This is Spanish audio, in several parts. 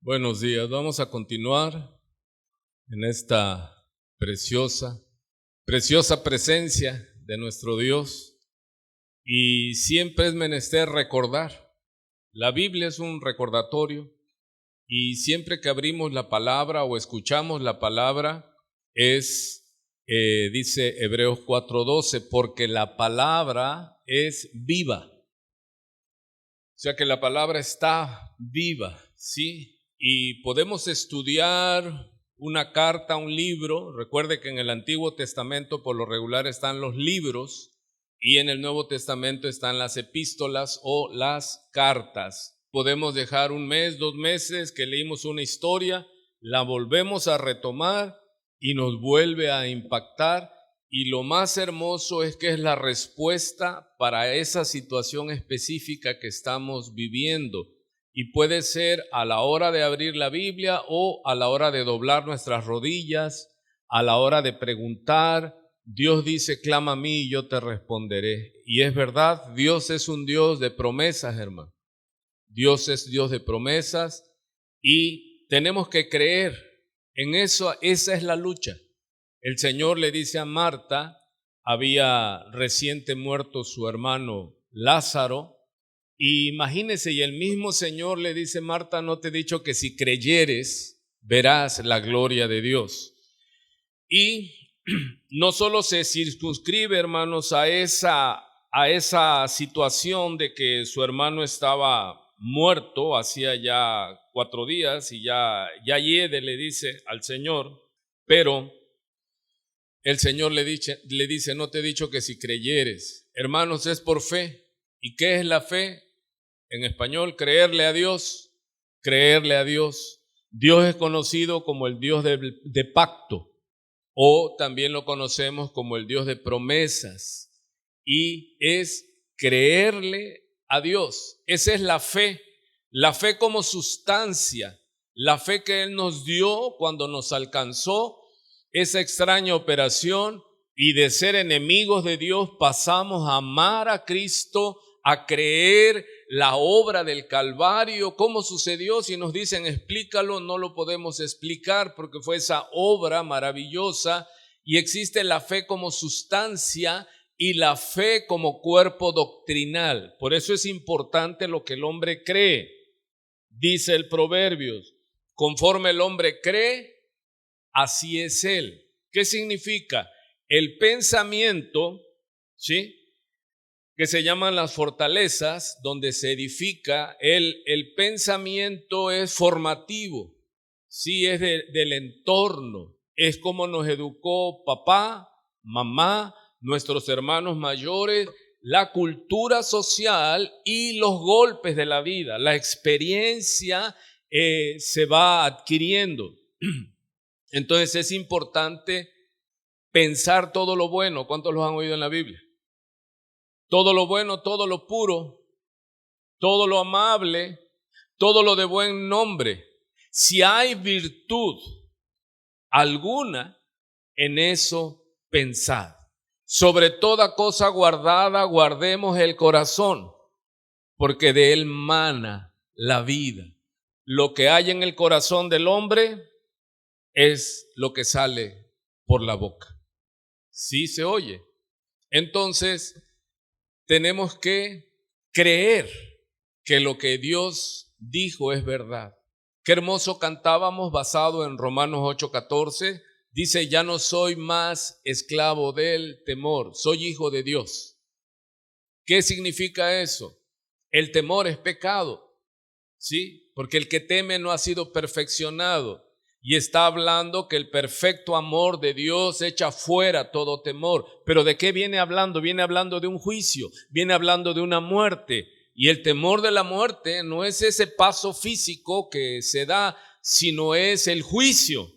Buenos días, vamos a continuar en esta preciosa presencia de nuestro Dios, y siempre es menester recordar. La Biblia es un recordatorio, y siempre que abrimos la palabra o escuchamos la palabra dice Hebreos 4:12, porque la palabra es viva. O sea que la palabra está viva, ¿sí? Y podemos estudiar una carta, un libro. Recuerde que en el Antiguo Testamento por lo regular están los libros y en el Nuevo Testamento están las epístolas o las cartas. Podemos dejar un mes, 2 meses que leímos una historia, la volvemos a retomar y nos vuelve a impactar. Y lo más hermoso es que es la respuesta para esa situación específica que estamos viviendo. Y puede ser a la hora de abrir la Biblia o a la hora de doblar nuestras rodillas, a la hora de preguntar. Dios dice, clama a mí y yo te responderé. Y es verdad, Dios es un Dios de promesas, hermano. Dios es Dios de promesas y tenemos que creer en eso. Esa es la lucha. El Señor le dice a Marta, había reciente muerto su hermano Lázaro, y imagínese, y el mismo Señor le dice, Marta, ¿no te he dicho que si creyeres verás la gloria de Dios? Y no solo se circunscribe, hermanos, a esa situación de que su hermano estaba muerto hacía ya 4 días y ya hiede, le dice al Señor, pero el Señor le dice, no te he dicho que si creyeres. Hermanos, es por fe. ¿Y qué es la fe? En español, creerle a Dios. Creerle a Dios. Dios es conocido como el Dios de pacto, o también lo conocemos como el Dios de promesas. Y es creerle a Dios. Esa es la fe como sustancia, la fe que Él nos dio cuando nos alcanzó esa extraña operación, y de ser enemigos de Dios pasamos a amar a Cristo, a creer la obra del Calvario. ¿Cómo sucedió? Si nos dicen explícalo, no lo podemos explicar porque fue esa obra maravillosa. Y existe la fe como sustancia y la fe como cuerpo doctrinal. Por eso es importante lo que el hombre cree. Dice el Proverbios, conforme el hombre cree, así es él. ¿Qué significa? El pensamiento, ¿sí?, que se llaman las fortalezas, donde se edifica, el pensamiento es formativo, sí, es del entorno, es como nos educó papá, mamá, nuestros hermanos mayores, la cultura social y los golpes de la vida, la experiencia se va adquiriendo. Entonces es importante pensar todo lo bueno. ¿Cuántos lo han oído en la Biblia? Todo lo bueno, todo lo puro, todo lo amable, todo lo de buen nombre. Si hay virtud alguna, en eso pensad. Sobre toda cosa guardada, guardemos el corazón, porque de él mana la vida. Lo que hay en el corazón del hombre es lo que sale por la boca. Sí se oye. Entonces, tenemos que creer que lo que Dios dijo es verdad. Qué hermoso cantábamos basado en Romanos 8:14. Dice, ya no soy más esclavo del temor, soy hijo de Dios. ¿Qué significa eso? El temor es pecado, ¿sí? Porque el que teme no ha sido perfeccionado. Y está hablando que el perfecto amor de Dios echa fuera todo temor. Pero ¿de qué viene hablando? Viene hablando de un juicio, viene hablando de una muerte. Y el temor de la muerte no es ese paso físico que se da, sino es el juicio.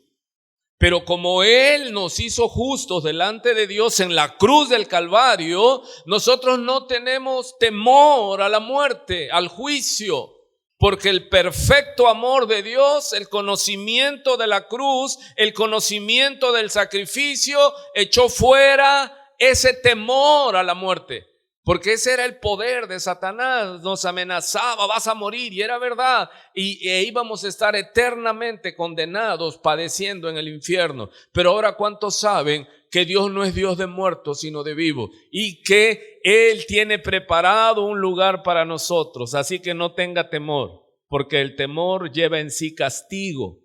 Pero como Él nos hizo justos delante de Dios en la cruz del Calvario, nosotros no tenemos temor a la muerte, al juicio. Porque el perfecto amor de Dios, el conocimiento de la cruz, el conocimiento del sacrificio, echó fuera ese temor a la muerte. Porque ese era el poder de Satanás, nos amenazaba, vas a morir, y era verdad, e íbamos a estar eternamente condenados, padeciendo en el infierno. Pero ahora, ¿cuántos saben que Dios no es Dios de muertos, sino de vivos? Y que Él tiene preparado un lugar para nosotros, así que no tenga temor, porque el temor lleva en sí castigo,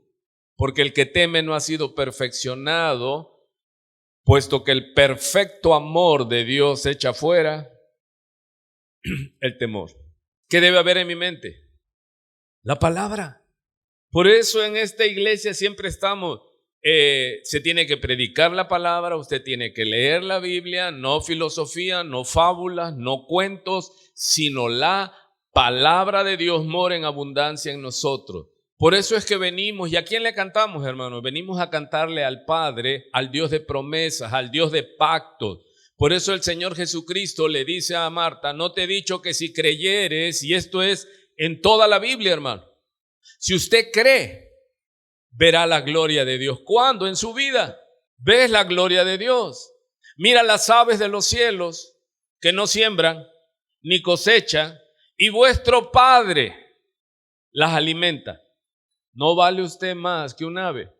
porque el que teme no ha sido perfeccionado, puesto que el perfecto amor de Dios echa fuera el temor. ¿Qué debe haber en mi mente? La palabra. Por eso en esta iglesia siempre estamos, se tiene que predicar la palabra, usted tiene que leer la Biblia, no filosofía, no fábulas, no cuentos, sino la palabra de Dios mora en abundancia en nosotros. Por eso es que venimos, ¿y a quién le cantamos, hermanos? Venimos a cantarle al Padre, al Dios de promesas, al Dios de pactos. Por eso el Señor Jesucristo le dice a Marta, no te he dicho que si creyeres, y esto es en toda la Biblia, hermano, si usted cree, verá la gloria de Dios. ¿Cuándo? En su vida. ¿Ves la gloria de Dios? Mira las aves de los cielos que no siembran ni cosechan, y vuestro Padre las alimenta. ¿No vale usted más que un ave?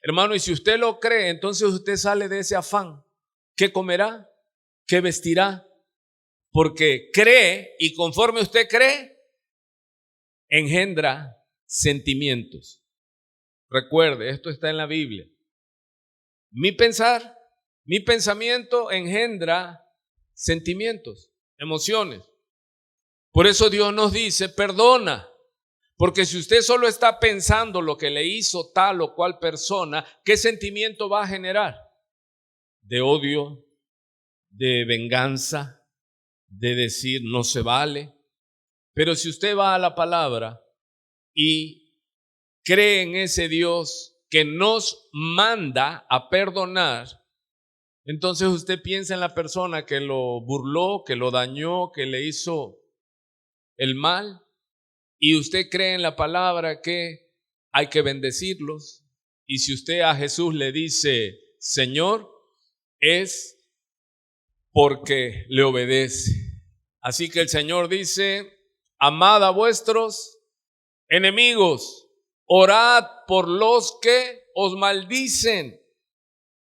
Hermano, y si usted lo cree, entonces usted sale de ese afán. ¿Qué comerá? ¿Qué vestirá? Porque cree, y conforme usted cree, engendra sentimientos. Recuerde, esto está en la Biblia. Mi pensamiento engendra sentimientos, emociones. Por eso Dios nos dice, perdona. Porque si usted solo está pensando lo que le hizo tal o cual persona, ¿qué sentimiento va a generar? De odio, de venganza, de decir no se vale. Pero si usted va a la palabra y cree en ese Dios que nos manda a perdonar, entonces usted piensa en la persona que lo burló, que lo dañó, que le hizo el mal, y usted cree en la palabra que hay que bendecirlos. Y si usted a Jesús le dice Señor, es porque le obedece. Así que el Señor dice, amad a vuestros enemigos, orad por los que os maldicen.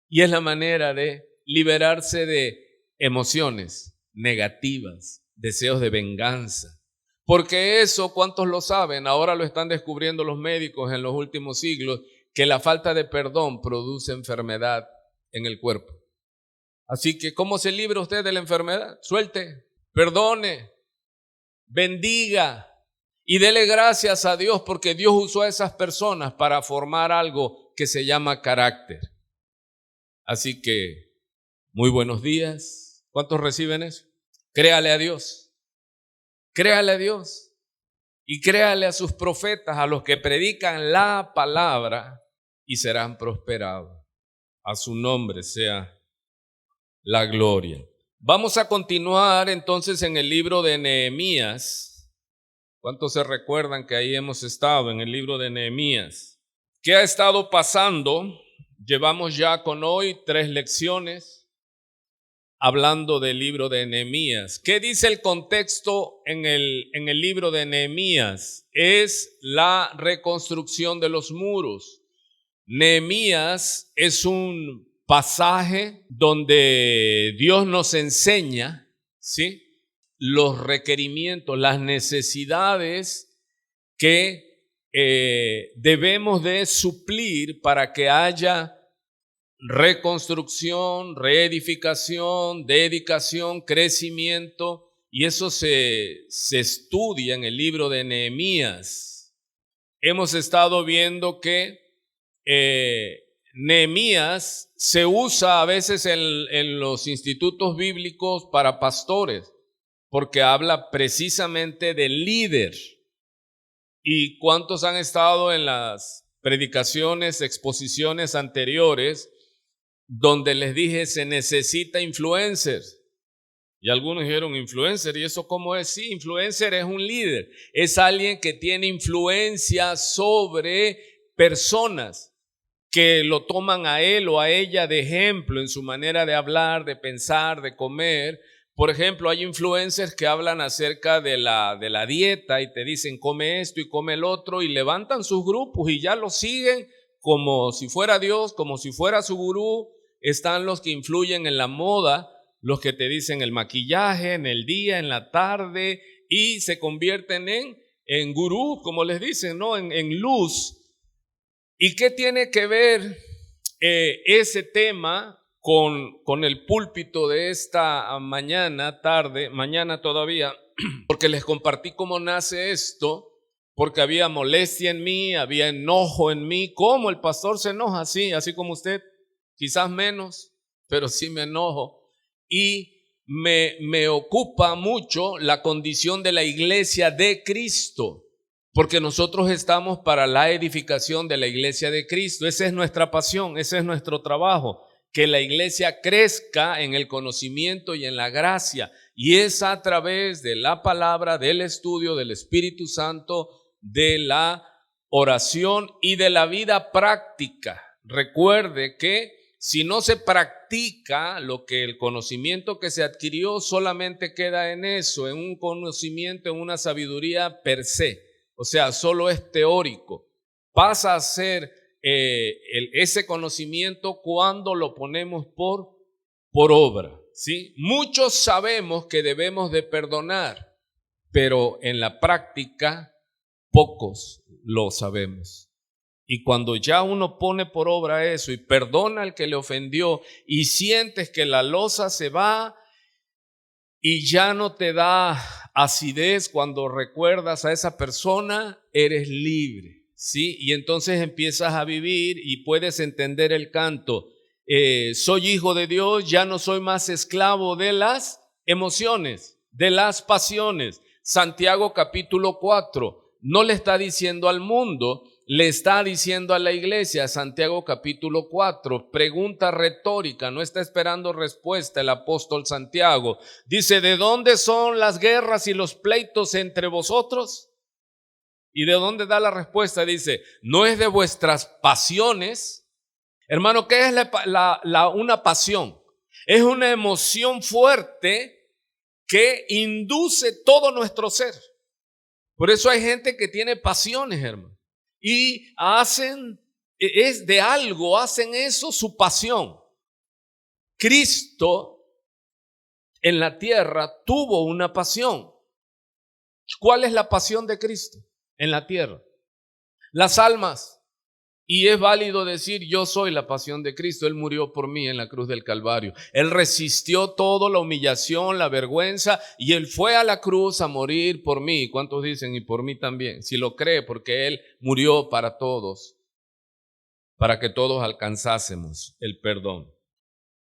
Y es la manera de liberarse de emociones negativas, deseos de venganza. Porque eso, ¿cuántos lo saben? Ahora lo están descubriendo los médicos en los últimos siglos, que la falta de perdón produce enfermedad en el cuerpo. Así que, ¿cómo se libra usted de la enfermedad? Suelte, perdone, bendiga y dele gracias a Dios, porque Dios usó a esas personas para formar algo que se llama carácter. Así que, muy buenos días. ¿Cuántos reciben eso? Créale a Dios. Créale a Dios y créale a sus profetas, a los que predican la palabra, y serán prosperados. A su nombre sea la gloria. Vamos a continuar entonces en el libro de Nehemías. ¿Cuántos se recuerdan que ahí hemos estado en el libro de Nehemías? ¿Qué ha estado pasando? Llevamos ya con hoy 3 lecciones hablando del libro de Nehemías. ¿Qué dice el contexto en el libro de Nehemías? Es la reconstrucción de los muros. Nehemías es un pasaje donde Dios nos enseña, ¿sí?, los requerimientos, las necesidades que debemos de suplir para que haya reconstrucción, reedificación, dedicación, crecimiento, y eso se estudia en el libro de Nehemías. Hemos estado viendo que Nehemías se usa a veces en los institutos bíblicos para pastores, porque habla precisamente del líder. ¿Y cuántos han estado en las predicaciones, exposiciones anteriores, donde les dije se necesita influencers? Y algunos dijeron, influencer, ¿y eso cómo es? Sí, influencer es un líder, es alguien que tiene influencia sobre personas que lo toman a él o a ella de ejemplo en su manera de hablar, de pensar, de comer, Por ejemplo, hay influencers que hablan acerca de la dieta y te dicen come esto y come el otro y levantan sus grupos y ya lo siguen como si fuera Dios, como si fuera su gurú. Están los que influyen en la moda, los que te dicen el maquillaje en el día, en la tarde, y se convierten en gurús, como les dicen, ¿no? En luz. ¿Y qué tiene que ver ese tema con el púlpito de esta mañana todavía? Porque les compartí cómo nace esto, porque había molestia en mí, había enojo en mí. ¿Cómo el pastor se enoja? Así como usted, quizás menos, pero sí me enojo. Y me ocupa mucho la condición de la iglesia de Cristo, porque nosotros estamos para la edificación de la iglesia de Cristo. Esa es nuestra pasión, ese es nuestro trabajo, que la iglesia crezca en el conocimiento y en la gracia, y es a través de la palabra, del estudio del Espíritu Santo, de la oración y de la vida práctica. Recuerde que si no se practica lo que el conocimiento que se adquirió, solamente queda en eso, en un conocimiento, en una sabiduría per se. O sea, solo es teórico. Pasa a ser ese conocimiento cuando lo ponemos por obra, ¿sí? Muchos sabemos que debemos de perdonar, pero en la práctica pocos lo sabemos. Y cuando ya uno pone por obra eso y perdona al que le ofendió y sientes que la losa se va y ya no te da acidez cuando recuerdas a esa persona, eres libre, ¿sí? Y entonces empiezas a vivir y puedes entender el canto. Soy hijo de Dios, ya no soy más esclavo de las emociones, de las pasiones. Santiago capítulo 4 no le está diciendo al mundo, le está diciendo a la iglesia. Santiago capítulo 4, pregunta retórica, no está esperando respuesta el apóstol Santiago. Dice, ¿de dónde son las guerras y los pleitos entre vosotros? ¿Y de dónde da la respuesta? Dice, ¿no es de vuestras pasiones? Hermano, ¿qué es una pasión? Es una emoción fuerte que induce todo nuestro ser. Por eso hay gente que tiene pasiones, hermano. Y hacen eso su pasión. Cristo en la tierra tuvo una pasión. ¿Cuál es la pasión de Cristo en la tierra? Las almas. Y es válido decir, yo soy la pasión de Cristo. Él murió por mí en la cruz del Calvario. Él resistió todo, la humillación, la vergüenza, y Él fue a la cruz a morir por mí. ¿Cuántos dicen? Y por mí también. Si lo cree, porque Él murió para todos, para que todos alcanzásemos el perdón.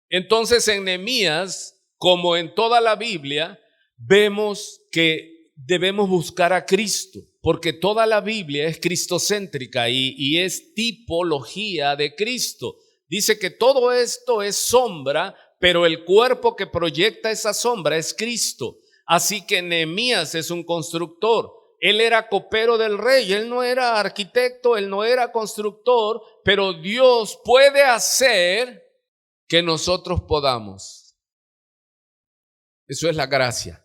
Entonces en Nehemías, como en toda la Biblia, vemos que debemos buscar a Cristo, porque toda la Biblia es cristocéntrica y es tipología de Cristo. Dice que todo esto es sombra, pero el cuerpo que proyecta esa sombra es Cristo. Así que Nehemías es un constructor. Él era copero del rey, él no era arquitecto, él no era constructor, pero Dios puede hacer que nosotros podamos. Eso es la gracia.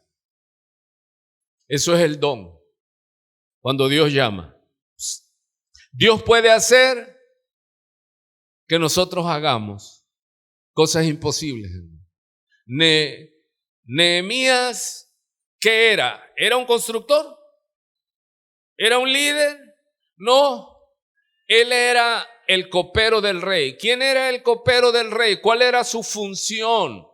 Eso es el don. Cuando Dios llama, Dios puede hacer que nosotros hagamos cosas imposibles. Nehemías, ¿qué era? ¿Era un constructor? ¿Era un líder? No, él era el copero del rey. ¿Quién era el copero del rey? ¿Cuál era su función?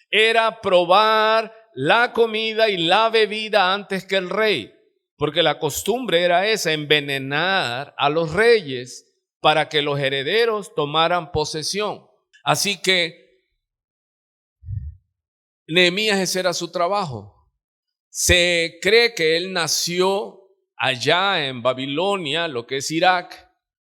Era probar la comida y la bebida antes que el rey, porque la costumbre era esa, envenenar a los reyes para que los herederos tomaran posesión. Así que Nehemías, ese era su trabajo. Se cree que él nació allá en Babilonia, lo que es Irak,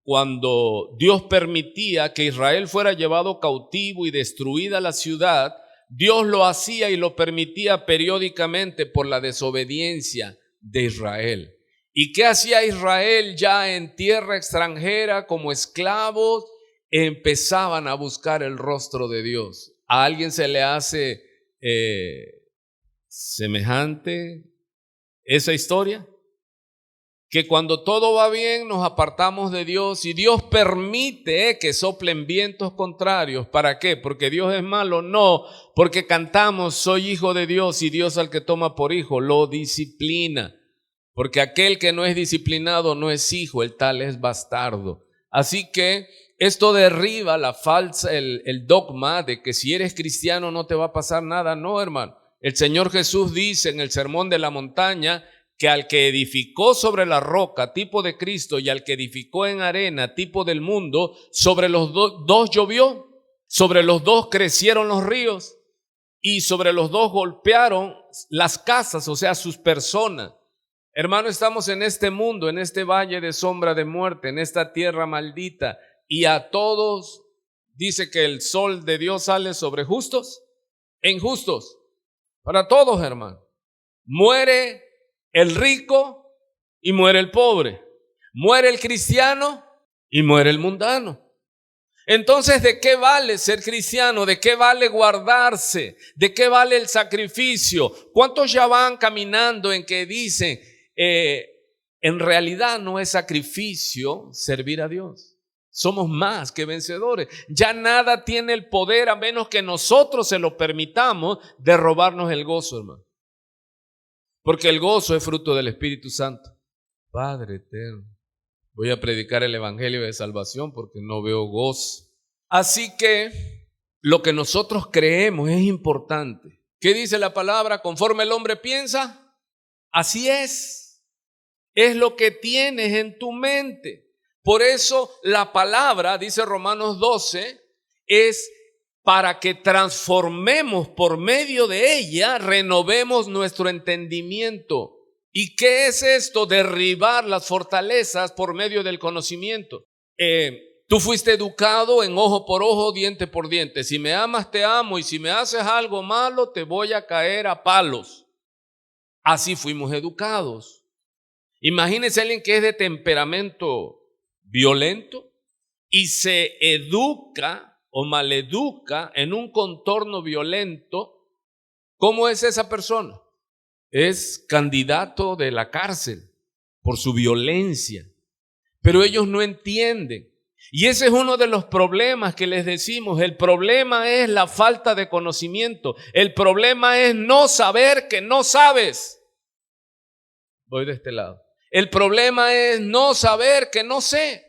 cuando Dios permitía que Israel fuera llevado cautivo y destruida la ciudad. Dios lo hacía y lo permitía periódicamente por la desobediencia de Israel. ¿Y qué hacía Israel ya en tierra extranjera como esclavos? Empezaban a buscar el rostro de Dios. A alguien se le hace semejante esa historia, que cuando todo va bien nos apartamos de Dios y Dios permite que soplen vientos contrarios. ¿Para qué? ¿Porque Dios es malo? No, porque cantamos soy hijo de Dios y Dios al que toma por hijo lo disciplina. Porque aquel que no es disciplinado no es hijo, el tal es bastardo. Así que esto derriba el dogma de que si eres cristiano no te va a pasar nada. No, hermano. El Señor Jesús dice en el Sermón de la Montaña que al que edificó sobre la roca, tipo de Cristo, y al que edificó en arena, tipo del mundo, sobre los dos llovió, sobre los dos crecieron los ríos y sobre los dos golpearon las casas, o sea, sus personas. Hermano, estamos en este mundo, en este valle de sombra de muerte, en esta tierra maldita, y a todos dice que el sol de Dios sale sobre justos e injustos. Para todos, hermano. Muere el rico y muere el pobre. Muere el cristiano y muere el mundano. Entonces, ¿de qué vale ser cristiano? ¿De qué vale guardarse? ¿De qué vale el sacrificio? ¿Cuántos ya van caminando en que dicen, en realidad no es sacrificio servir a Dios? Somos más que vencedores. Ya nada tiene el poder, a menos que nosotros se lo permitamos, de robarnos el gozo, hermano. Porque el gozo es fruto del Espíritu Santo. Padre eterno, voy a predicar el evangelio de salvación porque no veo gozo. Así que lo que nosotros creemos es importante. ¿Qué dice la palabra? Conforme el hombre piensa, así es. Es lo que tienes en tu mente. Por eso la palabra, dice Romanos 12, es para que transformemos por medio de ella, renovemos nuestro entendimiento. ¿Y qué es esto? Derribar las fortalezas por medio del conocimiento. Tú fuiste educado en ojo por ojo, diente por diente. Si me amas, te amo, y si me haces algo malo, te voy a caer a palos. Así fuimos educados. Imagínense a alguien que es de temperamento violento y se educa o maleduca en un contorno violento. ¿Cómo es esa persona? Es candidato de la cárcel por su violencia. Pero ellos no entienden. Y ese es uno de los problemas que les decimos. El problema es la falta de conocimiento. El problema es no saber que no sabes. Voy de este lado. El problema es no saber que no sé.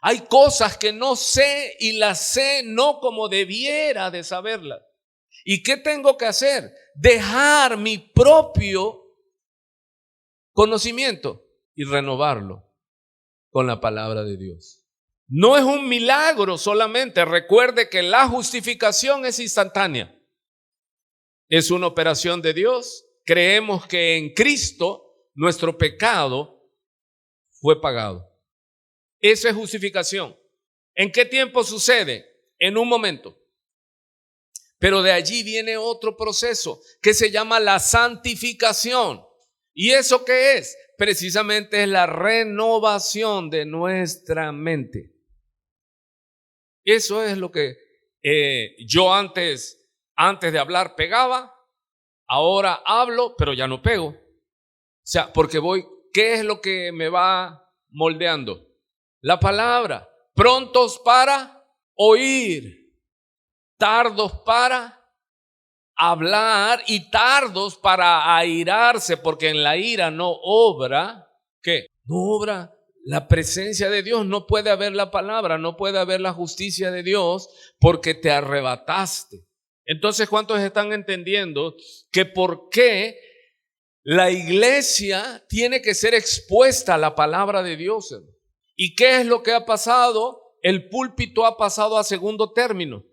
Hay cosas que no sé y las sé no como debiera de saberlas. ¿Y qué tengo que hacer? Dejar mi propio conocimiento y renovarlo con la palabra de Dios. No es un milagro solamente. Recuerde que la justificación es instantánea. Es una operación de Dios. Creemos que en Cristo nuestro pecado fue pagado. Eso es justificación. ¿En qué tiempo sucede? En un momento. Pero de allí viene otro proceso que se llama la santificación. ¿Y eso qué es? Precisamente es la renovación de nuestra mente. Eso es lo que yo antes de hablar pegaba, ahora hablo, pero ya no pego. O sea, porque ¿qué es lo que me va moldeando? La palabra. Prontos para oír, tardos para hablar y tardos para airarse, porque en la ira no obra, ¿qué? No obra la presencia de Dios. No puede haber la palabra, no puede haber la justicia de Dios porque te arrebataste. Entonces, ¿cuántos están entendiendo que por qué la iglesia tiene que ser expuesta a la palabra de Dios? ¿Y qué es lo que ha pasado? El púlpito ha pasado a segundo término.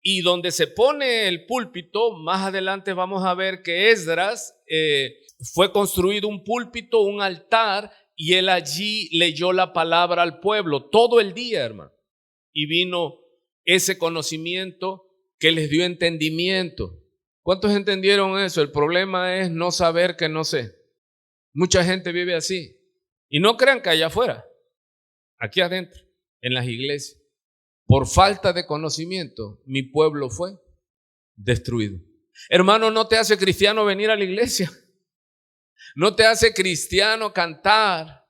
Y donde se pone el púlpito, más adelante vamos a ver que Esdras fue construido un púlpito, un altar, y él allí leyó la palabra al pueblo todo el día, hermano. Y vino ese conocimiento que les dio entendimiento. ¿Cuántos entendieron eso? El problema es no saber que no sé. Mucha gente vive así. Y no crean que allá afuera, aquí adentro, en las iglesias, por falta de conocimiento, mi pueblo fue destruido. Hermano, no te hace cristiano venir a la iglesia. No te hace cristiano cantar.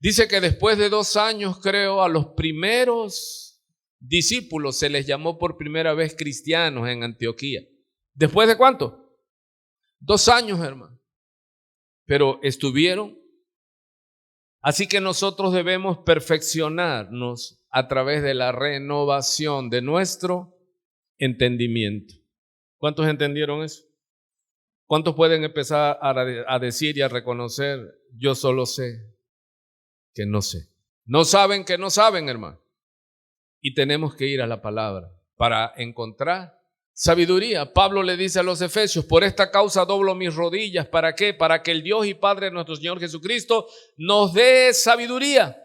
Dice que después de 2 años, creo, a los primeros discípulos se les llamó por primera vez cristianos en Antioquía. ¿Después de cuánto? 2 años, hermano. Pero estuvieron. Así que nosotros debemos perfeccionarnos a través de la renovación de nuestro entendimiento. ¿Cuántos entendieron eso? ¿Cuántos pueden empezar a decir y a reconocer: yo solo sé que no sé? No saben que no saben, hermano. Y tenemos que ir a la palabra para encontrar sabiduría. Pablo le dice a los efesios: por esta causa doblo mis rodillas. ¿Para qué? Para que el Dios y Padre de nuestro Señor Jesucristo nos dé sabiduría.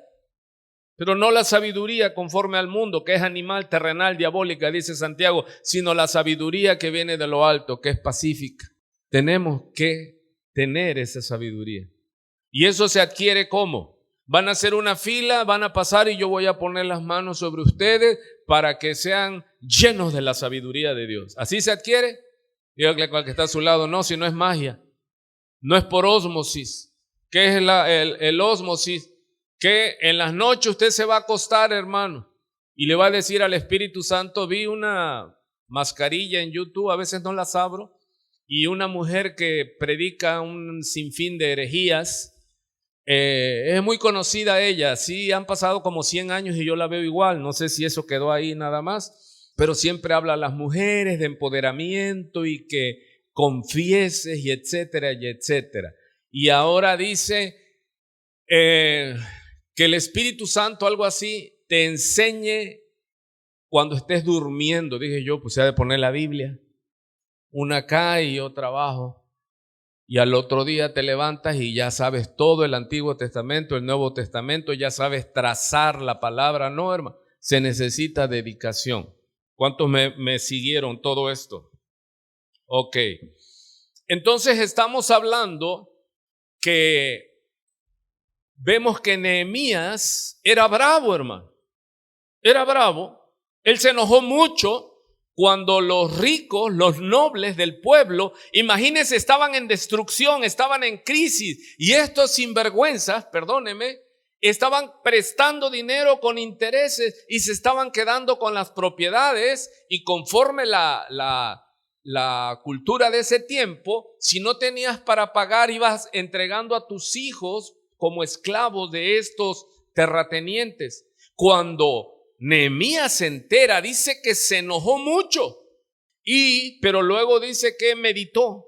Pero no la sabiduría conforme al mundo, que es animal, terrenal, diabólica, dice Santiago, sino la sabiduría que viene de lo alto, que es pacífica. Tenemos que tener esa sabiduría. ¿Y eso se adquiere cómo? Van a hacer una fila, van a pasar y yo voy a poner las manos sobre ustedes para que sean llenos de la sabiduría de Dios. ¿Así se adquiere? Dígale al que está a su lado: no, si no es magia, no es por ósmosis. ¿Qué es el ósmosis? Que en las noches usted se va a acostar, hermano, y le va a decir al Espíritu Santo: vi una mascarilla en YouTube, a veces no las abro, y una mujer que predica un sinfín de herejías. Es muy conocida ella, sí, han pasado como 100 años y yo la veo igual. No sé si eso quedó ahí nada más, pero siempre habla a las mujeres de empoderamiento y que confieses y etcétera y etcétera. Y ahora dice que el Espíritu Santo, algo así, te enseñe cuando estés durmiendo. Dije yo, pues se ha de poner la Biblia, una acá y otra abajo. Y al otro día te levantas y ya sabes todo el Antiguo Testamento, el Nuevo Testamento, ya sabes trazar la palabra. No, hermano, se necesita dedicación. ¿Cuántos me siguieron todo esto? Ok. Entonces estamos hablando que vemos que Nehemías era bravo, hermano. Era bravo. Él se enojó mucho cuando los ricos, los nobles del pueblo, imagínense, estaban en destrucción, estaban en crisis, y estos sinvergüenzas, perdóneme, estaban prestando dinero con intereses y se estaban quedando con las propiedades. Y conforme la cultura de ese tiempo, si no tenías para pagar, ibas entregando a tus hijos como esclavos de estos terratenientes. Cuando Nehemías se entera, dice que se enojó mucho, pero luego dice que meditó.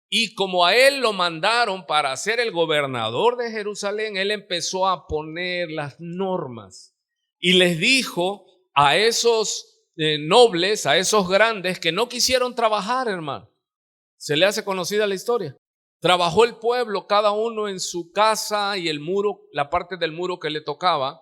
Y como a él lo mandaron para ser el gobernador de Jerusalén, él empezó a poner las normas y les dijo a esos nobles, a esos grandes que no quisieron trabajar, hermano. Se le hace conocida la historia. Trabajó el pueblo, cada uno en su casa y el muro, la parte del muro que le tocaba.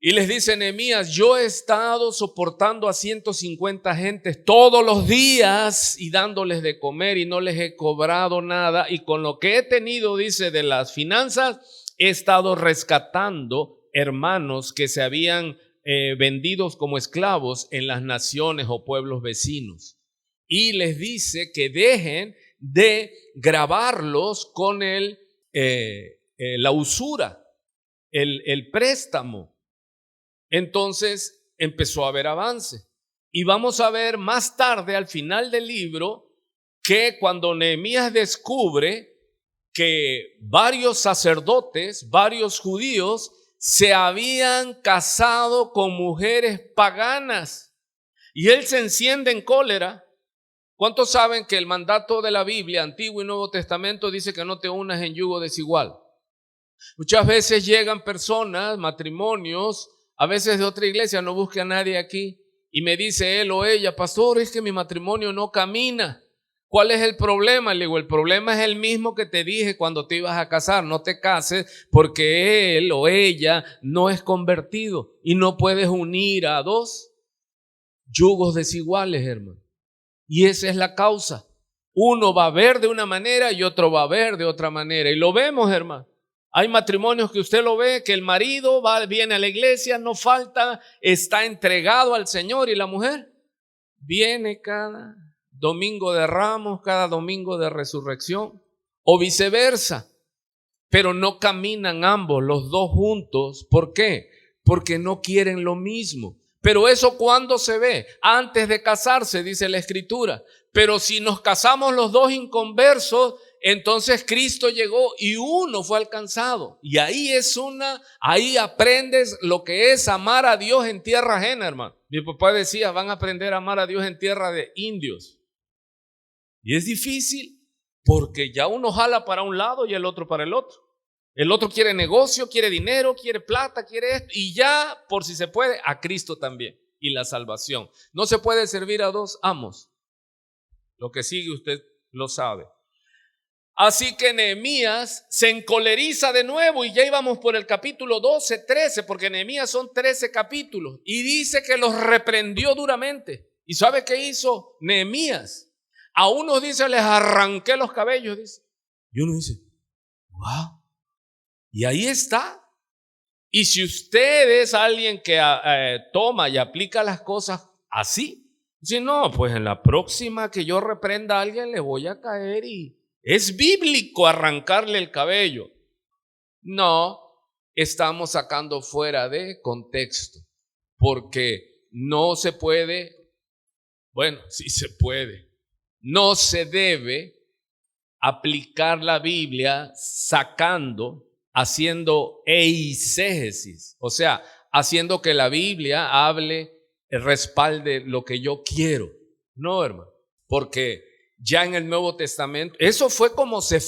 Y les dice Nehemías: yo he estado soportando a 150 gentes todos los días y dándoles de comer y no les he cobrado nada. Y con lo que he tenido, dice, de las finanzas, he estado rescatando hermanos que se habían vendidos como esclavos en las naciones o pueblos vecinos. Y les dice que dejen de gravarlos con la usura, el préstamo. Entonces empezó a haber avance. Y vamos a ver más tarde, al final del libro, que cuando Nehemías descubre que varios sacerdotes, varios judíos, se habían casado con mujeres paganas, y él se enciende en cólera. ¿Cuántos saben que el mandato de la Biblia, Antiguo y Nuevo Testamento, dice que no te unas en yugo desigual? Muchas veces llegan personas, matrimonios, a veces de otra iglesia, no busque a nadie aquí, y me dice él o ella: pastor, es que mi matrimonio no camina. ¿Cuál es el problema? Le digo: el problema es el mismo que te dije cuando te ibas a casar. No te cases porque él o ella no es convertido, y no puedes unir a dos yugos desiguales, hermano. Y esa es la causa. Uno va a ver de una manera y otro va a ver de otra manera. Y lo vemos, hermano. Hay matrimonios que usted lo ve, que el marido viene a la iglesia, no falta, está entregado al Señor, y la mujer viene cada domingo de Ramos, cada domingo de resurrección, o viceversa, pero no caminan ambos, los dos juntos. ¿Por qué? Porque no quieren lo mismo. Pero eso, ¿cuándo se ve? Antes de casarse, dice la Escritura. Pero si nos casamos los dos inconversos, entonces Cristo llegó y uno fue alcanzado. Y ahí aprendes lo que es amar a Dios en tierra ajena, hermano. Mi papá decía, van a aprender a amar a Dios en tierra de indios. Y es difícil porque ya uno jala para un lado y el otro para el otro. El otro quiere negocio, quiere dinero, quiere plata, quiere esto. Y ya, por si se puede, a Cristo también. Y la salvación. No se puede servir a dos amos. Lo que sigue usted lo sabe. Así que Nehemías se encoleriza de nuevo y ya íbamos por el capítulo 12, 13, porque Nehemías son 13 capítulos. Y dice que los reprendió duramente. ¿Y sabe qué hizo Nehemías? A unos dice, les arranqué los cabellos, dice. Y uno dice, wow. Y ahí está. Y si usted es alguien que toma y aplica las cosas así, si no, pues en la próxima que yo reprenda a alguien le voy a caer y es bíblico arrancarle el cabello. No, estamos sacando fuera de contexto, porque no se puede, bueno, sí se puede, no se debe aplicar la Biblia haciendo eisegesis, o sea, haciendo que la Biblia respalde lo que yo quiero. No, hermano, porque ya en el Nuevo Testamento, eso fue como se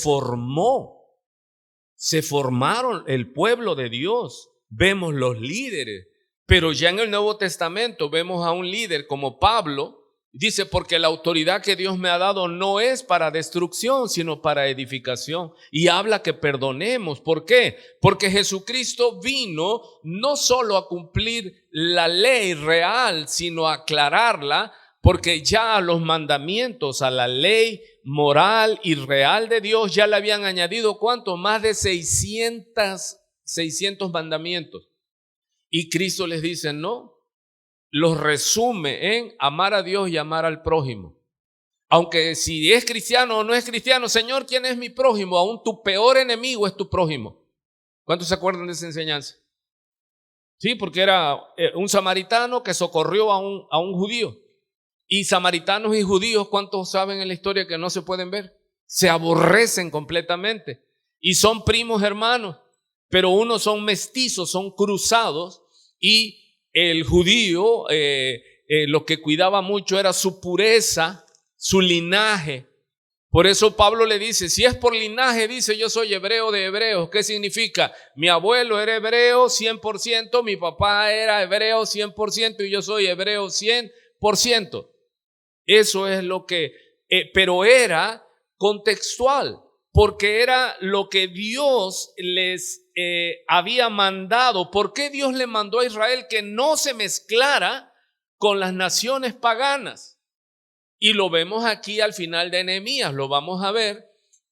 formaron el pueblo de Dios. Vemos los líderes, pero ya en el Nuevo Testamento vemos a un líder como Pablo. Dice, porque la autoridad que Dios me ha dado no es para destrucción, sino para edificación. Y habla que perdonemos. ¿Por qué? Porque Jesucristo vino no solo a cumplir la ley real, sino a aclararla, porque ya a los mandamientos, a la ley moral y real de Dios, ya le habían añadido, ¿cuánto? Más de 600 mandamientos. Y Cristo les dice, no. Los resume en amar a Dios y amar al prójimo. Aunque si es cristiano o no es cristiano, Señor, ¿quién es mi prójimo? Aún tu peor enemigo es tu prójimo. ¿Cuántos se acuerdan de esa enseñanza? Sí, porque era un samaritano que socorrió a un judío. Y samaritanos y judíos, ¿cuántos saben en la historia que no se pueden ver? Se aborrecen completamente. Y son primos hermanos, pero unos son mestizos, son cruzados, y el judío lo que cuidaba mucho era su pureza, su linaje. Por eso Pablo le dice, si es por linaje, dice, yo soy hebreo de hebreos. ¿Qué significa? Mi abuelo era hebreo 100%, mi papá era hebreo 100% y yo soy hebreo 100%. Eso es lo que, pero era contextual, porque era lo que Dios les había mandado. ¿Por qué Dios le mandó a Israel que no se mezclara con las naciones paganas? Y lo vemos aquí al final de Nehemías, lo vamos a ver.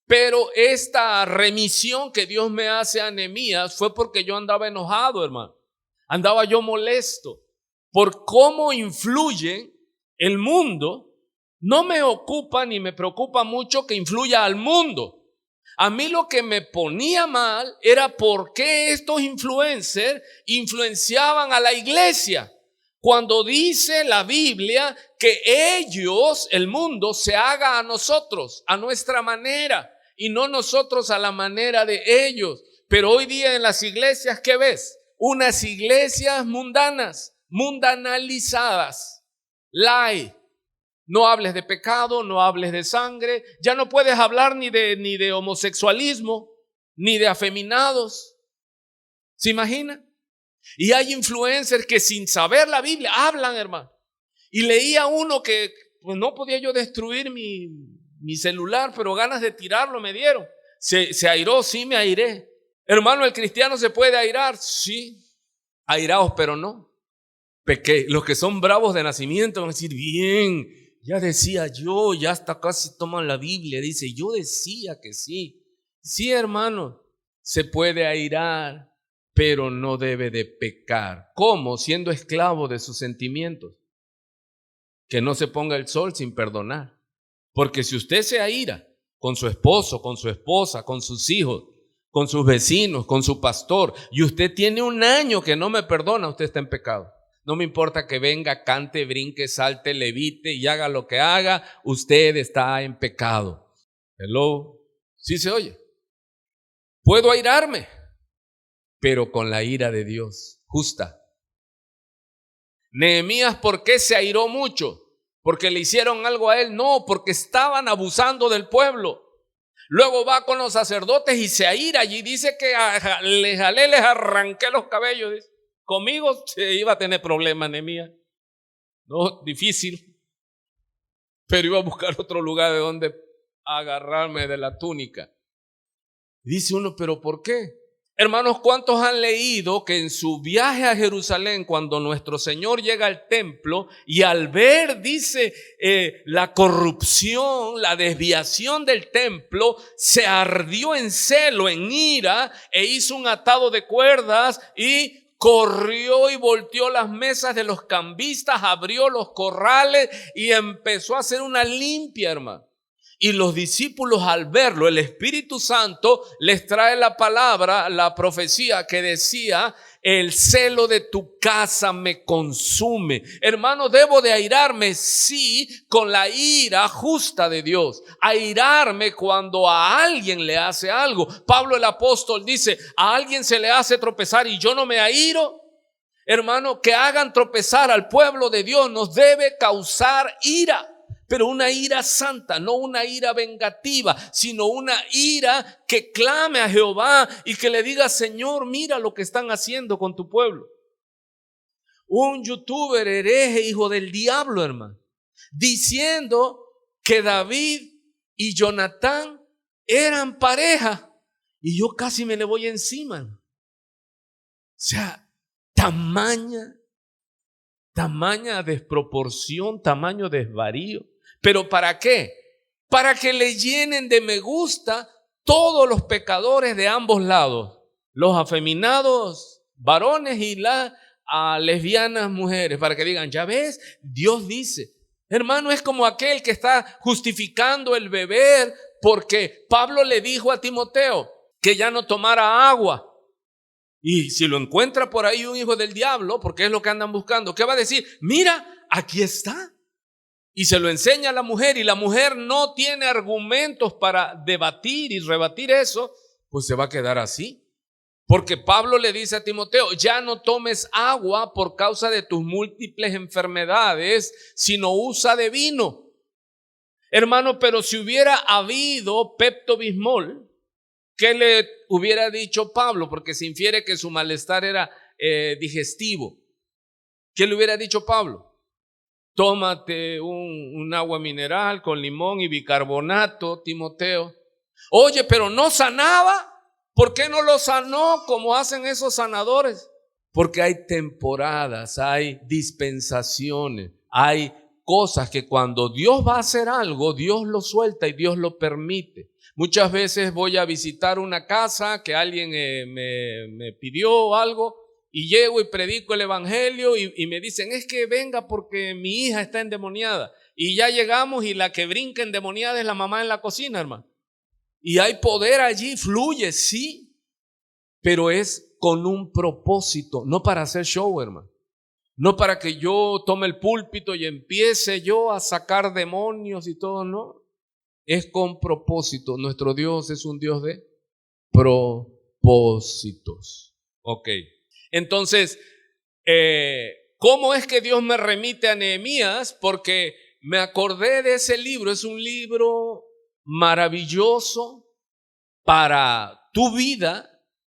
Pero esta remisión que Dios me hace a Nehemías fue porque yo andaba enojado, hermano. Andaba yo molesto por cómo influye el mundo. No me ocupa ni me preocupa mucho que influya al mundo. A mí lo que me ponía mal era por qué estos influencers influenciaban a la iglesia. Cuando dice la Biblia que ellos, el mundo, se haga a nosotros, a nuestra manera, y no nosotros a la manera de ellos. Pero hoy día en las iglesias, ¿qué ves? Unas iglesias mundanas, mundanalizadas, light. No hables de pecado, no hables de sangre. Ya no puedes hablar ni de homosexualismo, ni de afeminados. ¿Se imagina? Y hay influencers que sin saber la Biblia hablan, hermano. Y leía uno que pues no podía yo destruir mi celular, pero ganas de tirarlo me dieron. Se airó, sí me airé. Hermano, ¿el cristiano se puede airar? Sí, airaos, pero no. Porque los que son bravos de nacimiento van a decir, bien, ya decía yo, ya hasta casi toman la Biblia, dice, yo decía que sí. Sí, hermano, se puede airar, pero no debe de pecar. ¿Cómo? Siendo esclavo de sus sentimientos. Que no se ponga el sol sin perdonar. Porque si usted se aira con su esposo, con su esposa, con sus hijos, con sus vecinos, con su pastor, y usted tiene un año que no me perdona, usted está en pecado. No me importa que venga, cante, brinque, salte, levite y haga lo que haga, usted está en pecado. Hello, ¿sí se oye? Puedo airarme, pero con la ira de Dios, justa. Nehemías, ¿por qué se airó mucho? ¿Porque le hicieron algo a él? No, porque estaban abusando del pueblo. Luego va con los sacerdotes y se aira y dice que les arranqué los cabellos. Dice. Conmigo se iba a tener problemas, Nehemías. No, difícil. Pero iba a buscar otro lugar de donde agarrarme de la túnica. Dice uno, ¿pero por qué? Hermanos, ¿cuántos han leído que en su viaje a Jerusalén, cuando nuestro Señor llega al templo y al ver, dice, la corrupción, la desviación del templo, se ardió en celo, en ira, e hizo un atado de cuerdas y corrió y volteó las mesas de los cambistas, abrió los corrales y empezó a hacer una limpia, hermano? Y los discípulos, al verlo, el Espíritu Santo les trae la palabra, la profecía que decía: el celo de tu casa me consume. Hermano, ¿debo de airarme? Sí, con la ira justa de Dios. Airarme cuando a alguien le hace algo. Pablo el apóstol dice: a alguien se le hace tropezar y yo no me airo. Hermano, que hagan tropezar al pueblo de Dios nos debe causar ira. Pero una ira santa, no una ira vengativa, sino una ira que clame a Jehová y que le diga: Señor, mira lo que están haciendo con tu pueblo. Un youtuber hereje, hijo del diablo, hermano, diciendo que David y Jonatán eran pareja, y yo casi me le voy encima. O sea, tamaña desproporción, tamaño desvarío. ¿Pero para qué? Para que le llenen de me gusta todos los pecadores de ambos lados, los afeminados varones y las lesbianas mujeres, para que digan: ya ves, Dios dice. Hermano, es como aquel que está justificando el beber, porque Pablo le dijo a Timoteo que ya no tomara agua. Y si lo encuentra por ahí un hijo del diablo, porque es lo que andan buscando, ¿qué va a decir? Mira, aquí está. Y se lo enseña a la mujer, y la mujer no tiene argumentos para debatir y rebatir eso, pues se va a quedar así. Porque Pablo le dice a Timoteo: ya no tomes agua por causa de tus múltiples enfermedades, sino usa de vino. Hermano, pero si hubiera habido Pepto-Bismol, ¿qué le hubiera dicho Pablo? Porque se infiere que su malestar era digestivo. ¿Qué le hubiera dicho Pablo? Tómate un agua mineral con limón y bicarbonato, Timoteo. Oye, pero no sanaba. ¿Por qué no lo sanó como hacen esos sanadores? Porque hay temporadas, hay dispensaciones, hay cosas que cuando Dios va a hacer algo, Dios lo suelta y Dios lo permite. Muchas veces voy a visitar una casa que alguien me pidió algo, y llego y predico el evangelio y me dicen: es que venga porque mi hija está endemoniada. Y ya llegamos y la que brinca endemoniada es la mamá en la cocina, hermano. Y hay poder allí, fluye, sí, pero es con un propósito, no para hacer show, hermano. No para que yo tome el púlpito y empiece yo a sacar demonios y todo, no. Es con propósito. Nuestro Dios es un Dios de propósitos. Ok. Entonces, ¿cómo es que Dios me remite a Nehemías? Porque me acordé de ese libro. Es un libro maravilloso para tu vida.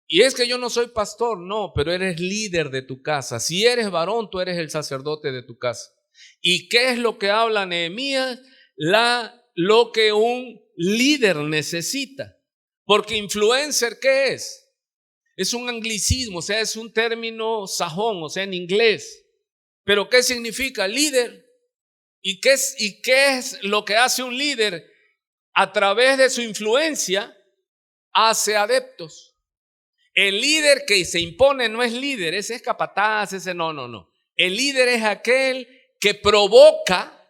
Y es que yo no soy pastor, no, pero eres líder de tu casa. Si eres varón, tú eres el sacerdote de tu casa. ¿Y qué es lo que habla Nehemías? Lo que un líder necesita. Porque influencer, ¿qué es? Es un anglicismo, o sea, es un término sajón, o sea, en inglés. Pero ¿qué significa líder? ¿Y qué es lo que hace un líder? A través de su influencia, hace adeptos. El líder que se impone no es líder, ese es capataz, ese no. El líder es aquel que provoca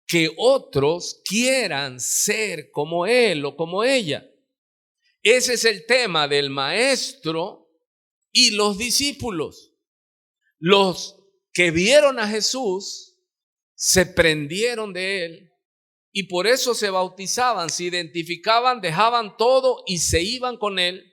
que otros quieran ser como él o como ella. Ese es el tema del maestro y los discípulos. Los que vieron a Jesús se prendieron de él y por eso se bautizaban, se identificaban, dejaban todo y se iban con él.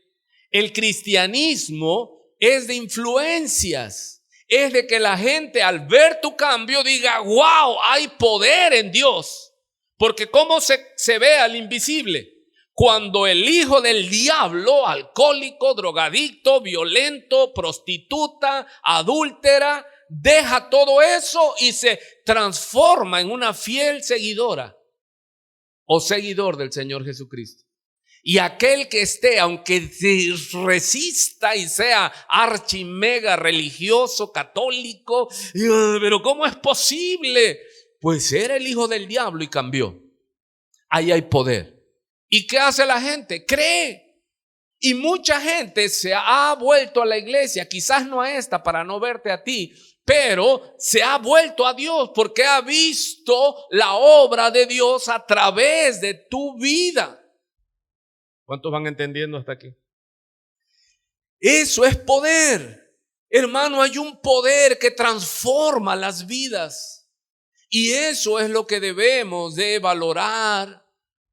El cristianismo es de influencias, es de que la gente al ver tu cambio diga, wow, hay poder en Dios. Porque ¿cómo se ve al invisible? Cuando el hijo del diablo, alcohólico, drogadicto, violento, prostituta, adúltera, deja todo eso y se transforma en una fiel seguidora o seguidor del Señor Jesucristo. Y aquel que esté, aunque se resista y sea archi mega religioso, católico, pero ¿cómo es posible? Pues era el hijo del diablo y cambió. Ahí hay poder. ¿Y qué hace la gente? Cree. Y mucha gente se ha vuelto a la iglesia, quizás no a esta para no verte a ti, pero se ha vuelto a Dios porque ha visto la obra de Dios a través de tu vida. ¿Cuántos van entendiendo hasta aquí? Eso es poder. Hermano, hay un poder que transforma las vidas. Y eso es lo que debemos de valorar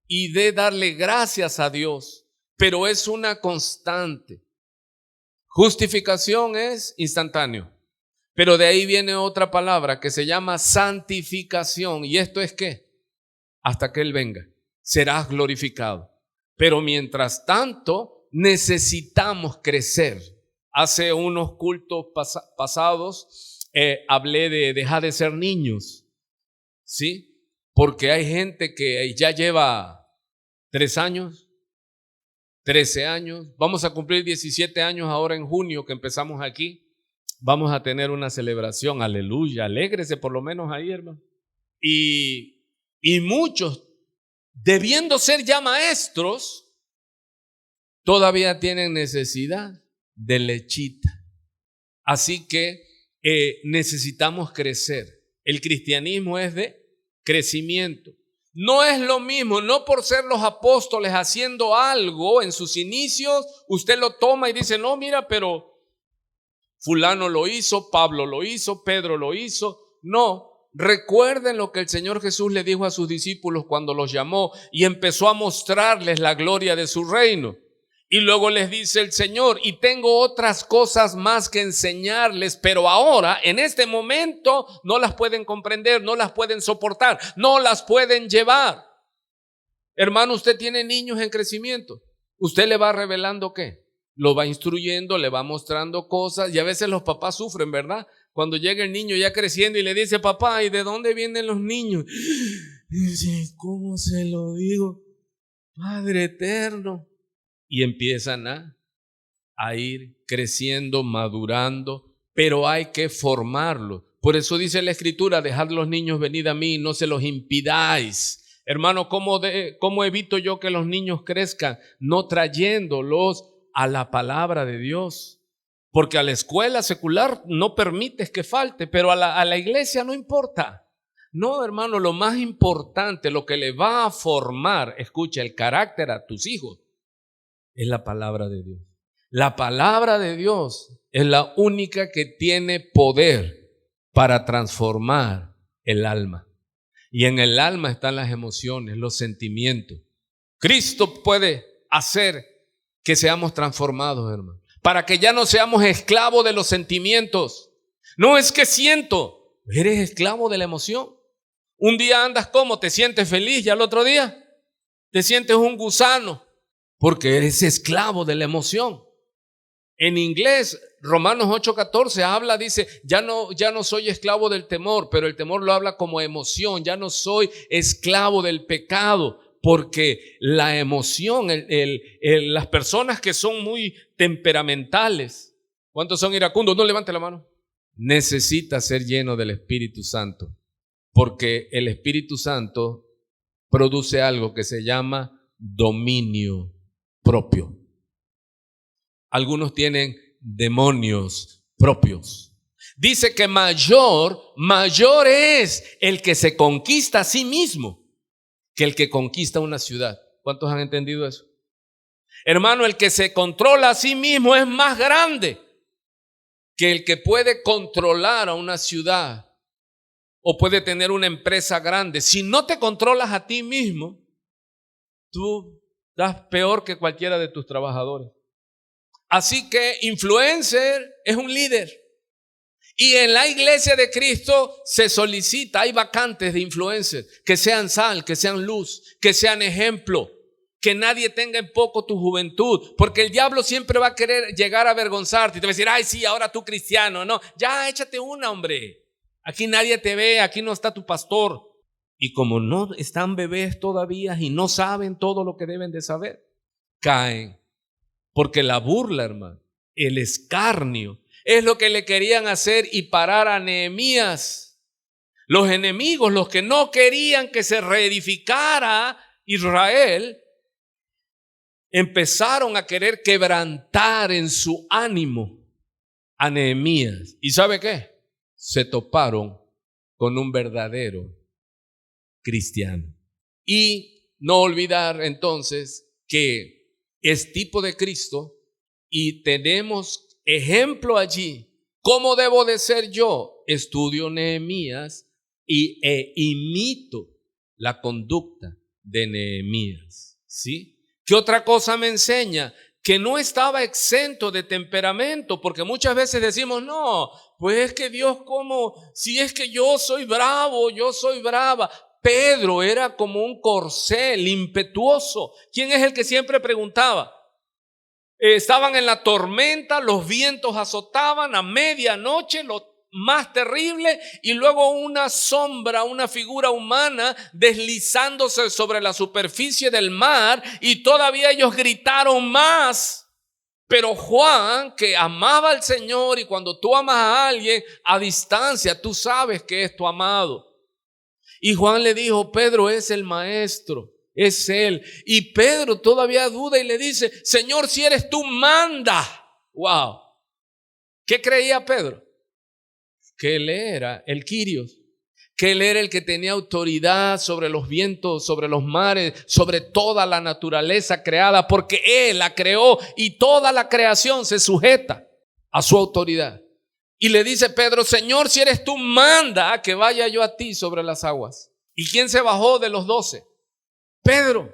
y de darle gracias a Dios. Pero es una constante. Justificación es instantáneo. Pero de ahí viene otra palabra que se llama santificación. ¿Y esto es qué? Hasta que Él venga, serás glorificado. Pero mientras tanto, necesitamos crecer. Hace unos cultos pasados hablé de dejar de ser niños, ¿sí? Porque hay gente que ya lleva 3 años, 13 años. Vamos a cumplir 17 años ahora en junio que empezamos aquí. Vamos a tener una celebración, aleluya, alégrese por lo menos ahí, hermano. Y muchos, debiendo ser ya maestros, todavía tienen necesidad de lechita. Así que necesitamos crecer. El cristianismo es de crecimiento. No es lo mismo, no por ser los apóstoles haciendo algo en sus inicios, usted lo toma y dice, no, mira, pero fulano lo hizo, Pablo lo hizo, Pedro lo hizo. No. Recuerden lo que el Señor Jesús le dijo a sus discípulos cuando los llamó y empezó a mostrarles la gloria de su reino. Y luego les dice el Señor, y tengo otras cosas más que enseñarles, pero ahora, en este momento, no las pueden comprender, no las pueden soportar, no las pueden llevar. Hermano, usted tiene niños en crecimiento. Usted le va revelando ¿qué? Lo va instruyendo, le va mostrando cosas y a veces los papás sufren, ¿verdad? Cuando llega el niño ya creciendo y le dice, papá, ¿y de dónde vienen los niños? Y dice, ¿cómo se lo digo? Padre eterno. Y empiezan a ir creciendo, madurando, pero hay que formarlos. Por eso dice la Escritura, dejad los niños venid a mí, no se los impidáis. Hermano, ¿cómo evito yo que los niños crezcan? No trayéndolos a la palabra de Dios. Porque a la escuela secular no permites que falte, pero a la iglesia no importa. No, hermano, lo más importante, lo que le va a formar, escucha, el carácter a tus hijos, es la palabra de Dios. La palabra de Dios es la única que tiene poder para transformar el alma. Y en el alma están las emociones, los sentimientos. Cristo puede hacer que seamos transformados, hermano. Para que ya no seamos esclavos de los sentimientos. No es que siento, eres esclavo de la emoción. Un día andas como, te sientes feliz y al otro día te sientes un gusano porque eres esclavo de la emoción. En inglés, Romanos 8:14 habla, dice, ya no soy esclavo del temor, pero el temor lo habla como emoción, ya no soy esclavo del pecado. Porque la emoción, las personas que son muy temperamentales, ¿cuántos son iracundos? No levante la mano. Necesita ser lleno del Espíritu Santo, porque el Espíritu Santo produce algo que se llama dominio propio. Algunos tienen demonios propios. Dice que mayor es el que se conquista a sí mismo que el que conquista una ciudad. ¿Cuántos han entendido eso? Hermano, el que se controla a sí mismo es más grande que el que puede controlar a una ciudad o puede tener una empresa grande. Si no te controlas a ti mismo, tú estás peor que cualquiera de tus trabajadores. Así que influencer es un líder. Y en la iglesia de Cristo se solicita, hay vacantes de influencers, que sean sal, que sean luz, que sean ejemplo, que nadie tenga en poco tu juventud, porque el diablo siempre va a querer llegar a avergonzarte y te va a decir, ay sí, ahora tú cristiano, no, ya échate una, hombre, aquí nadie te ve, aquí no está tu pastor. Y como no están bebés todavía y no saben todo lo que deben de saber, caen, porque la burla, hermano, el escarnio, es lo que le querían hacer y parar a Nehemías. Los enemigos, los que no querían que se reedificara Israel, empezaron a querer quebrantar en su ánimo a Nehemías. ¿Y sabe qué? Se toparon con un verdadero cristiano. Y no olvidar entonces que es tipo de Cristo y tenemos ejemplo allí. ¿Cómo debo de ser yo? Estudio Nehemías e imito la conducta de Nehemías. ¿Sí? ¿Qué otra cosa me enseña? Que no estaba exento de temperamento, porque muchas veces decimos, no, pues es que Dios como, si es que yo soy bravo, yo soy brava. Pedro era como un corcel impetuoso. ¿Quién es el que siempre preguntaba? Estaban en la tormenta, los vientos azotaban a medianoche, lo más terrible, y luego una sombra, una figura humana deslizándose sobre la superficie del mar, y todavía ellos gritaron más. Pero Juan, que amaba al Señor, y cuando tú amas a alguien a distancia, tú sabes que es tu amado. Y Juan le dijo, Pedro es el maestro. Es él. Y Pedro todavía duda y le dice, Señor, si eres tú, manda. Wow. ¿Qué creía Pedro? Que él era el Kyrios, que él era el que tenía autoridad sobre los vientos, sobre los mares, sobre toda la naturaleza creada, porque él la creó y toda la creación se sujeta a su autoridad. Y le dice Pedro, Señor, si eres tú, manda que vaya yo a ti sobre las aguas. ¿Y quién se bajó de los 12? Pedro.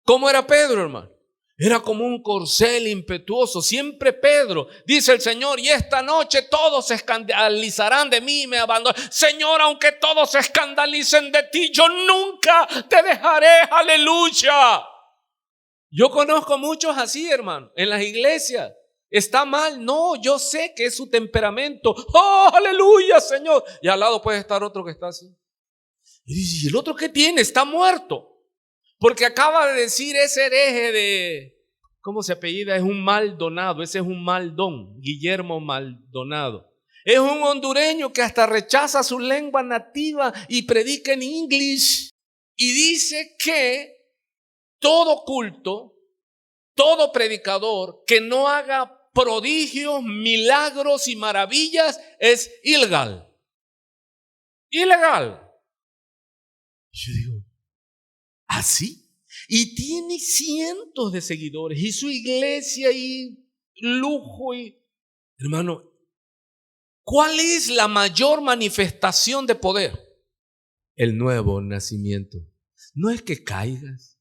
¿Cómo era Pedro, hermano? Era como un corcel impetuoso. Siempre Pedro, dice el Señor, y esta noche todos se escandalizarán de mí y me abandonarán. Señor, aunque todos se escandalicen de ti, yo nunca te dejaré. Aleluya. Yo conozco muchos así, hermano, en las iglesias. ¿Está mal? No, yo sé que es su temperamento. ¡Oh, aleluya, Señor! Y al lado puede estar otro que está así. ¿Y el otro qué tiene? Está muerto. Porque acaba de decir ese hereje de, ¿cómo se apellida? Es un Maldonado, ese es un Maldón, Guillermo Maldonado. Es un hondureño que hasta rechaza su lengua nativa y predica en inglés. Y dice que todo culto, todo predicador que no haga prodigios, milagros y maravillas es ilegal. Ilegal. Yo digo, ¿así? Y tiene cientos de seguidores y su iglesia y lujo y... Hermano, ¿cuál es la mayor manifestación de poder? El nuevo nacimiento. No es que caigas,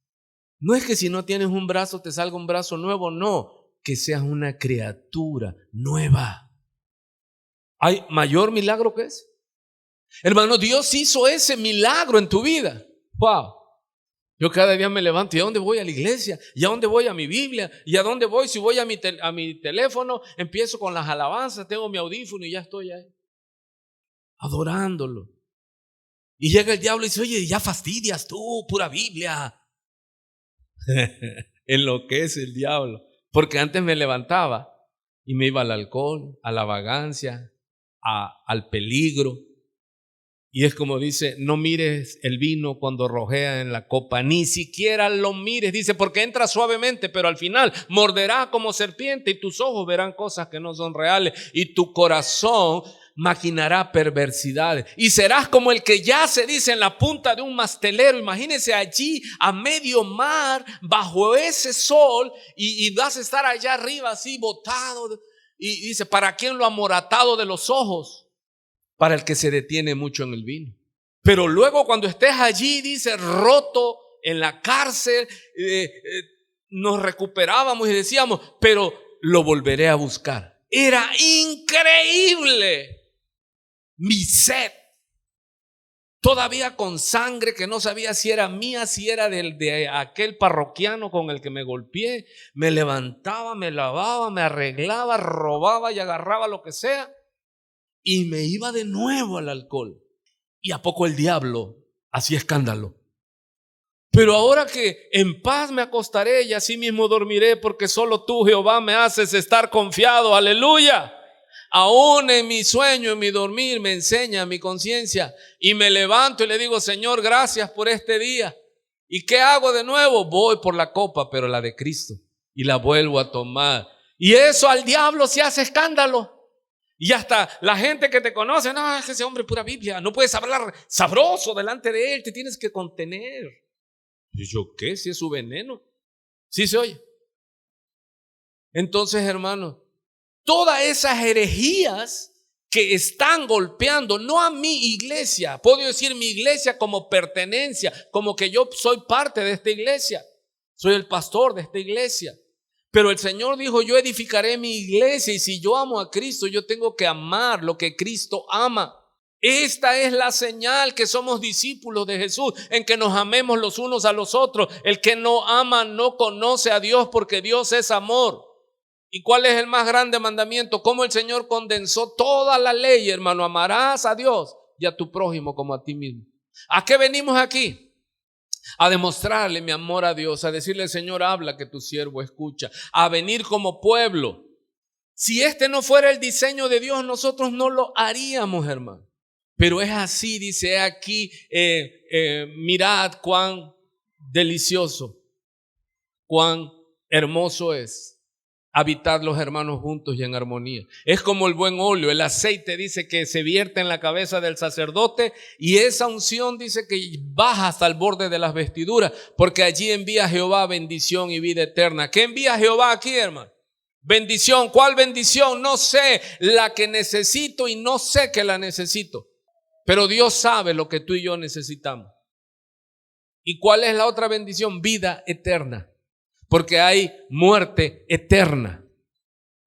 no es que si no tienes un brazo te salga un brazo nuevo, no, que seas una criatura nueva. ¿Hay mayor milagro que ese? Hermano, Dios hizo ese milagro en tu vida. Wow. Yo cada día me levanto, ¿y a dónde voy? A la iglesia. ¿Y a dónde voy? A mi Biblia. ¿Y a dónde voy? Si voy a mi teléfono, empiezo con las alabanzas, tengo mi audífono y ya estoy ahí, adorándolo. Y llega el diablo y dice, oye, ya fastidias tú, pura Biblia. Enloquece el diablo. Porque antes me levantaba y me iba al alcohol, a la vagancia, al peligro. Y es como dice, no mires el vino cuando rojea en la copa, ni siquiera lo mires, dice, porque entra suavemente, pero al final morderá como serpiente y tus ojos verán cosas que no son reales y tu corazón maquinará perversidades y serás como el que yace, dice, en la punta de un mastelero. Imagínense allí a medio mar, bajo ese sol y vas a estar allá arriba así botado. Y dice, ¿para quién lo amoratado de los ojos? Para el que se detiene mucho en el vino. Pero luego cuando estés allí, dice, roto en la cárcel, nos recuperábamos y decíamos, pero lo volveré a buscar. Era increíble mi sed. Todavía con sangre que no sabía si era mía, si era de aquel parroquiano con el que me golpeé. Me levantaba, me lavaba, me arreglaba, robaba y agarraba lo que sea. Y me iba de nuevo al alcohol. Y a poco el diablo hacía escándalo. Pero ahora que en paz me acostaré y así mismo dormiré, porque solo tú, Jehová, me haces estar confiado. Aleluya. Aún en mi sueño, en mi dormir, me enseña mi conciencia. Y me levanto y le digo, Señor, gracias por este día. ¿Y qué hago de nuevo? Voy por la copa, pero la de Cristo. Y la vuelvo a tomar. Y eso al diablo se hace escándalo. Y hasta la gente que te conoce, no, es ese hombre pura Biblia, no puedes hablar sabroso delante de él, te tienes que contener. ¿Y yo qué? Si es su veneno. ¿Sí se oye? Entonces, hermano, todas esas herejías que están golpeando, no a mi iglesia, puedo decir mi iglesia como pertenencia, como que yo soy parte de esta iglesia, soy el pastor de esta iglesia. Pero el Señor dijo, yo edificaré mi iglesia y si yo amo a Cristo, yo tengo que amar lo que Cristo ama. Esta es la señal que somos discípulos de Jesús, en que nos amemos los unos a los otros. El que no ama no conoce a Dios, porque Dios es amor. ¿Y cuál es el más grande mandamiento? Cómo el Señor condensó toda la ley, hermano. Amarás a Dios y a tu prójimo como a ti mismo. ¿A qué venimos aquí? A demostrarle mi amor a Dios, a decirle, Señor, habla que tu siervo escucha, a venir como pueblo. Si este no fuera el diseño de Dios, nosotros no lo haríamos, hermano. Pero es así, dice aquí, mirad cuán delicioso, cuán hermoso es habitar los hermanos juntos y en armonía. Es como el buen óleo, el aceite dice que se vierte en la cabeza del sacerdote y esa unción dice que baja hasta el borde de las vestiduras, porque allí envía Jehová bendición y vida eterna. ¿Qué envía Jehová aquí, hermano? Bendición. ¿Cuál bendición? No sé, la que necesito y no sé que la necesito. Pero Dios sabe lo que tú y yo necesitamos. ¿Y cuál es la otra bendición? Vida eterna. Porque hay muerte eterna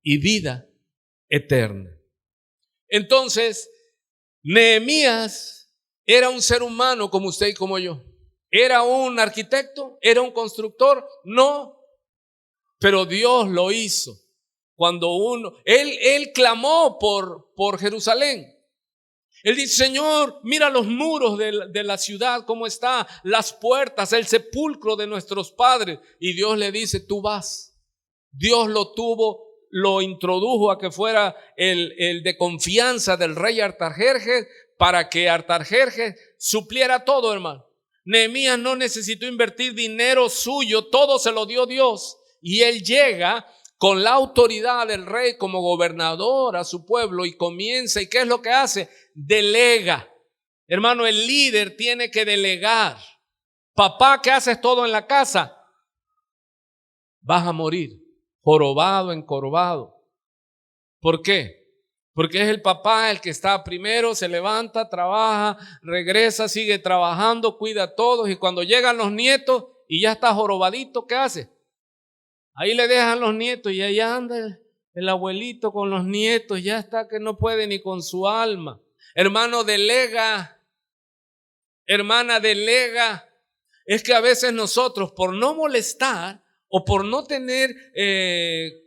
y vida eterna. Entonces, Nehemías era un ser humano como usted y como yo. ¿Era un arquitecto? ¿Era un constructor? No. Pero Dios lo hizo. Cuando él clamó por Jerusalén. Él dice, Señor, mira los muros de la ciudad, cómo está, las puertas, el sepulcro de nuestros padres. Y Dios le dice, tú vas. Dios lo introdujo a que fuera el de confianza del rey Artajerjes, para que Artajerjes supliera todo, hermano. Nehemías no necesitó invertir dinero suyo, todo se lo dio Dios. Y él llega con la autoridad del rey como gobernador a su pueblo y comienza. ¿Y qué es lo que hace? Delega. Hermano, el líder tiene que delegar. Papá, ¿qué haces todo en la casa? Vas a morir, jorobado, encorvado. ¿Por qué? Porque es el papá el que está primero, se levanta, trabaja, regresa, sigue trabajando, cuida a todos. Y cuando llegan los nietos y ya está jorobadito, ¿qué hace? Ahí le dejan los nietos y ahí anda el abuelito con los nietos, ya está que no puede ni con su alma. Hermano, delega. Hermana, delega. Es que a veces nosotros, por no molestar o por no tener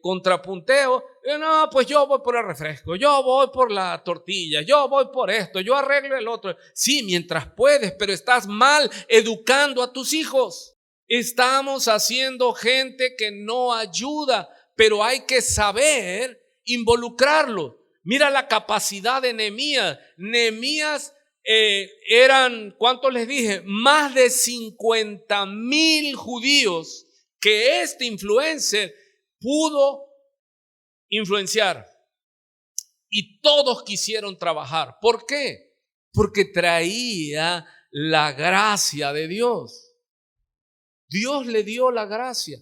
contrapunteo, no, pues yo voy por el refresco, yo voy por la tortilla, yo voy por esto, yo arreglo el otro. Sí, mientras puedes, pero estás mal educando a tus hijos. Estamos haciendo gente que no ayuda, pero hay que saber involucrarlo. Mira la capacidad de Nehemías. Nehemías eran, ¿cuántos les dije? Más de 50,000 judíos que este influencer pudo influenciar. Y todos quisieron trabajar. ¿Por qué? Porque traía la gracia de Dios. Dios le dio la gracia.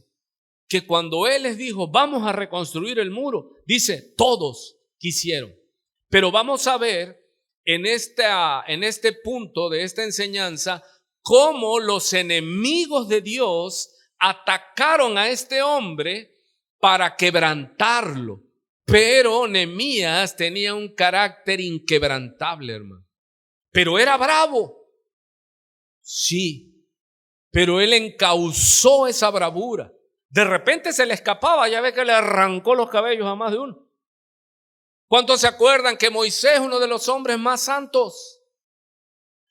Que cuando Él les dijo, vamos a reconstruir el muro, dice, todos quisieron. Pero vamos a ver en este punto de esta enseñanza cómo los enemigos de Dios atacaron a este hombre para quebrantarlo. Pero Nehemías tenía un carácter inquebrantable, hermano. Pero era bravo. Sí, pero él encauzó esa bravura. De repente se le escapaba, ya ve que le arrancó los cabellos a más de uno. ¿Cuántos se acuerdan que Moisés, uno de los hombres más santos,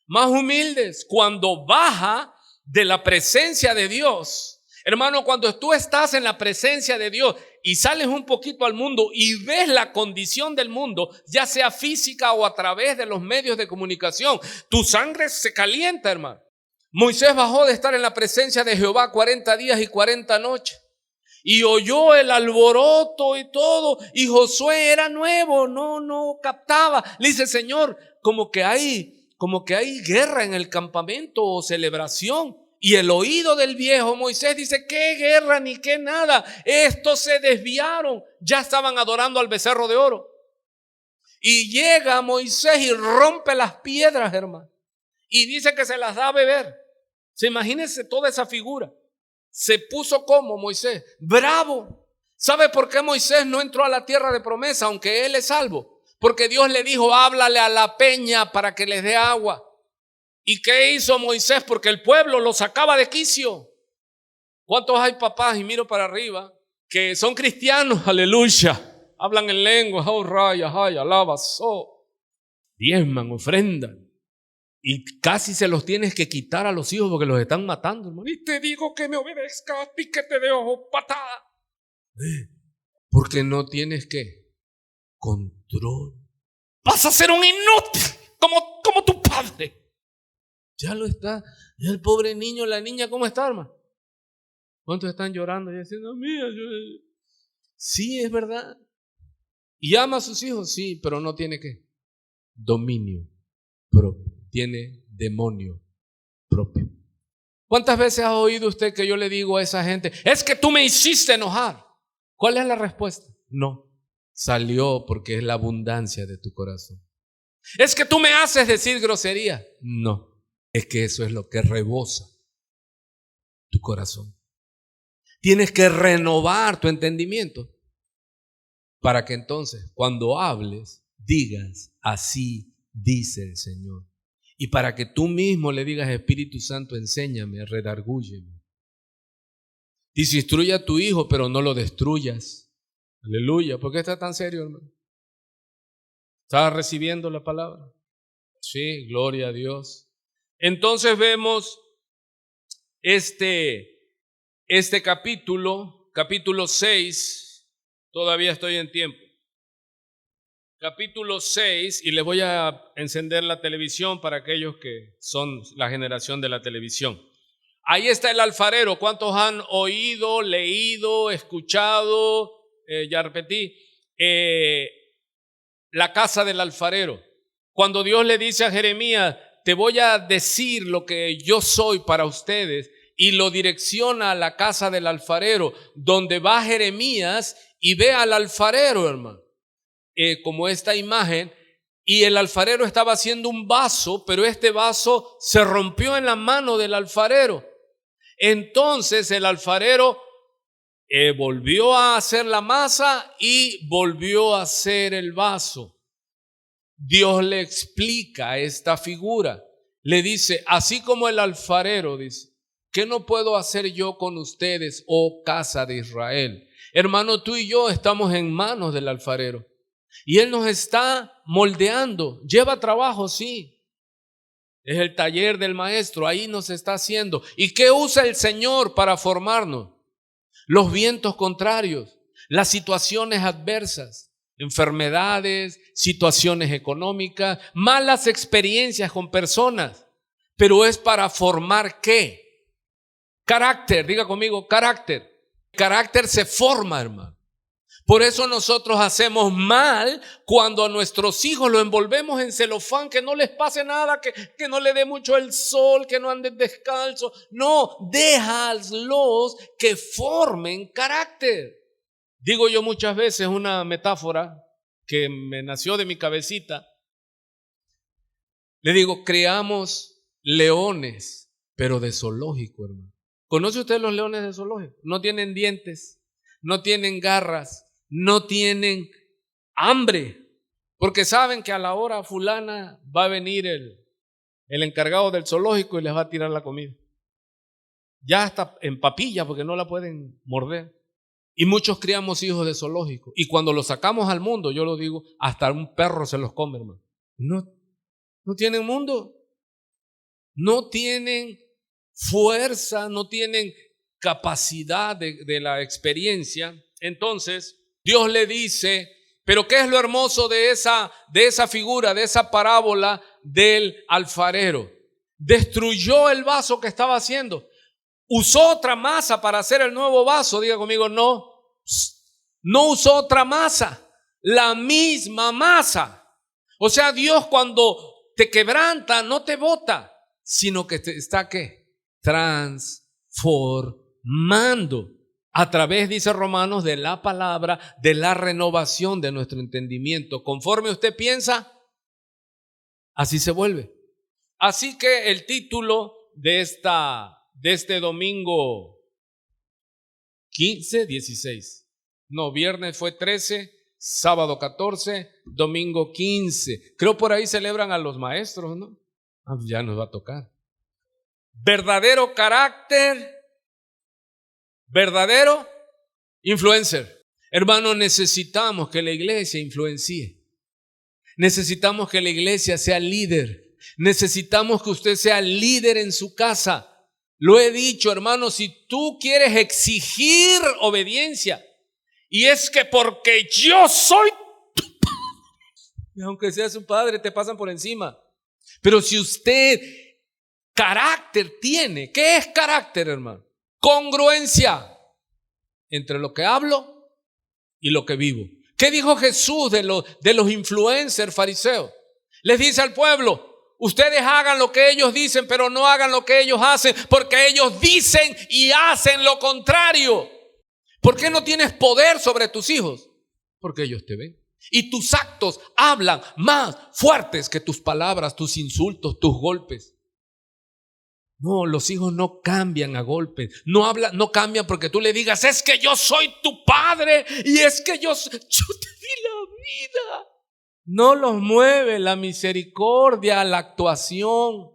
más humildes, cuando baja de la presencia de Dios? Hermano, cuando tú estás en la presencia de Dios y sales un poquito al mundo y ves la condición del mundo, ya sea física o a través de los medios de comunicación, tu sangre se calienta, hermano. Moisés bajó de estar en la presencia de Jehová 40 días y 40 noches. Y oyó el alboroto y todo. Y Josué era nuevo, no captaba. Le dice, Señor, como que hay guerra en el campamento o celebración. Y el oído del viejo Moisés dice, qué guerra ni qué nada. Estos se desviaron. Ya estaban adorando al becerro de oro. Y llega Moisés y rompe las piedras, hermano. Y dice que se las da a beber. Imagínense toda esa figura. Se puso como Moisés, bravo. ¿Sabe por qué Moisés no entró a la tierra de promesa, aunque él es salvo? Porque Dios le dijo, háblale a la peña para que les dé agua. ¿Y qué hizo Moisés? Porque el pueblo lo sacaba de quicio. ¿Cuántos hay papás, y miro para arriba, que son cristianos? Aleluya. Hablan en lengua, diezman, ofrendan. Y casi se los tienes que quitar a los hijos porque los están matando, hermano. Y te digo que me obedezcas, piquete de ojo, patada. Porque no tienes ¿qué? Control. Vas a ser un inútil como tu padre. Ya lo está. Ya el pobre niño, la niña, ¿cómo está, hermano? ¿Cuántos están llorando y diciendo, mía? Sí, es verdad. ¿Y ama a sus hijos? Sí, pero no tiene ¿qué? Dominio propio. Tiene demonio propio. ¿Cuántas veces ha oído usted que yo le digo a esa gente, es que tú me hiciste enojar? ¿Cuál es la respuesta? No, salió porque es la abundancia de tu corazón. ¿Es que tú me haces decir grosería? No, es que eso es lo que rebosa tu corazón. Tienes que renovar tu entendimiento para que entonces cuando hables digas, así dice el Señor. Y para que tú mismo le digas, Espíritu Santo, enséñame, redargúyeme. Dice, instruye a tu hijo, pero no lo destruyas. Aleluya. ¿Por qué está tan serio, hermano? ¿Estás recibiendo la palabra? Sí, gloria a Dios. Entonces vemos este capítulo 6. Todavía estoy en tiempo. Capítulo 6, y les voy a encender la televisión para aquellos que son la generación de la televisión. Ahí está el alfarero. ¿Cuántos han oído, leído, escuchado? Ya repetí. La casa del alfarero. Cuando Dios le dice a Jeremías, te voy a decir lo que yo soy para ustedes, y lo direcciona a la casa del alfarero, donde va Jeremías y ve al alfarero, hermano. Como esta imagen, y el alfarero estaba haciendo un vaso, pero este vaso se rompió en la mano del alfarero. Entonces el alfarero volvió a hacer la masa y volvió a hacer el vaso. Dios le explica esta figura, le dice, así como el alfarero dice, ¿qué no puedo hacer yo con ustedes, oh casa de Israel? Hermano, tú y yo estamos en manos del alfarero. Y Él nos está moldeando. Lleva trabajo, sí. Es el taller del maestro, ahí nos está haciendo. ¿Y qué usa el Señor para formarnos? Los vientos contrarios, las situaciones adversas. enfermedades, situaciones económicas, malas experiencias con personas. Pero es para formar ¿qué? Carácter, diga conmigo, carácter. Carácter se forma, hermano. Por eso nosotros hacemos mal cuando a nuestros hijos los envolvemos en celofán, que no les pase nada, que no le dé mucho el sol, que no anden descalzos. No, déjalos que formen carácter. Digo yo muchas veces una metáfora que me nació de mi cabecita. Le digo, creamos leones, pero de zoológico, hermano. ¿Conoce usted los leones de zoológico? No tienen dientes, no tienen garras, no tienen hambre, porque saben que a la hora fulana va a venir el encargado del zoológico y les va a tirar la comida. Ya está en papilla porque no la pueden morder. Y muchos criamos hijos de zoológico. Y cuando los sacamos al mundo, yo lo digo, hasta un perro se los come, hermano. No tienen mundo. No tienen fuerza, no tienen capacidad de la experiencia. Entonces, Dios le dice, pero ¿qué es lo hermoso de esa figura, de esa parábola del alfarero? Destruyó el vaso que estaba haciendo. Usó otra masa para hacer el nuevo vaso. Diga conmigo, no usó otra masa, la misma masa. O sea, Dios cuando te quebranta no te bota, sino que te está ¿qué? Transformando. A través, dice Romanos, de la palabra, de la renovación de nuestro entendimiento. Conforme usted piensa, así se vuelve. Así que el título de este domingo 15, 16. No, viernes fue 13, sábado 14, domingo 15. Creo por ahí celebran a los maestros, ¿no? Ya nos va a tocar. Verdadero carácter. Verdadero influencer. Hermano, necesitamos que la iglesia influencie. Necesitamos que la iglesia sea líder. Necesitamos que usted sea líder en su casa. Lo he dicho, hermano, si tú quieres exigir obediencia, y es que porque yo soy tu padre, y aunque sea su padre, te pasan por encima. Pero si usted carácter tiene, ¿qué es carácter, hermano? Congruencia entre lo que hablo y lo que vivo. ¿Qué dijo Jesús de los influencers fariseos? Les dice al pueblo, ustedes hagan lo que ellos dicen, pero no hagan lo que ellos hacen, porque ellos dicen y hacen lo contrario. ¿Por qué no tienes poder sobre tus hijos? Porque ellos te ven. Y tus actos hablan más fuertes que tus palabras, tus insultos, tus golpes. No, los hijos no cambian a golpes. No cambian porque tú le digas, es que yo soy tu padre y es que yo te di la vida. No los mueve la misericordia, la actuación.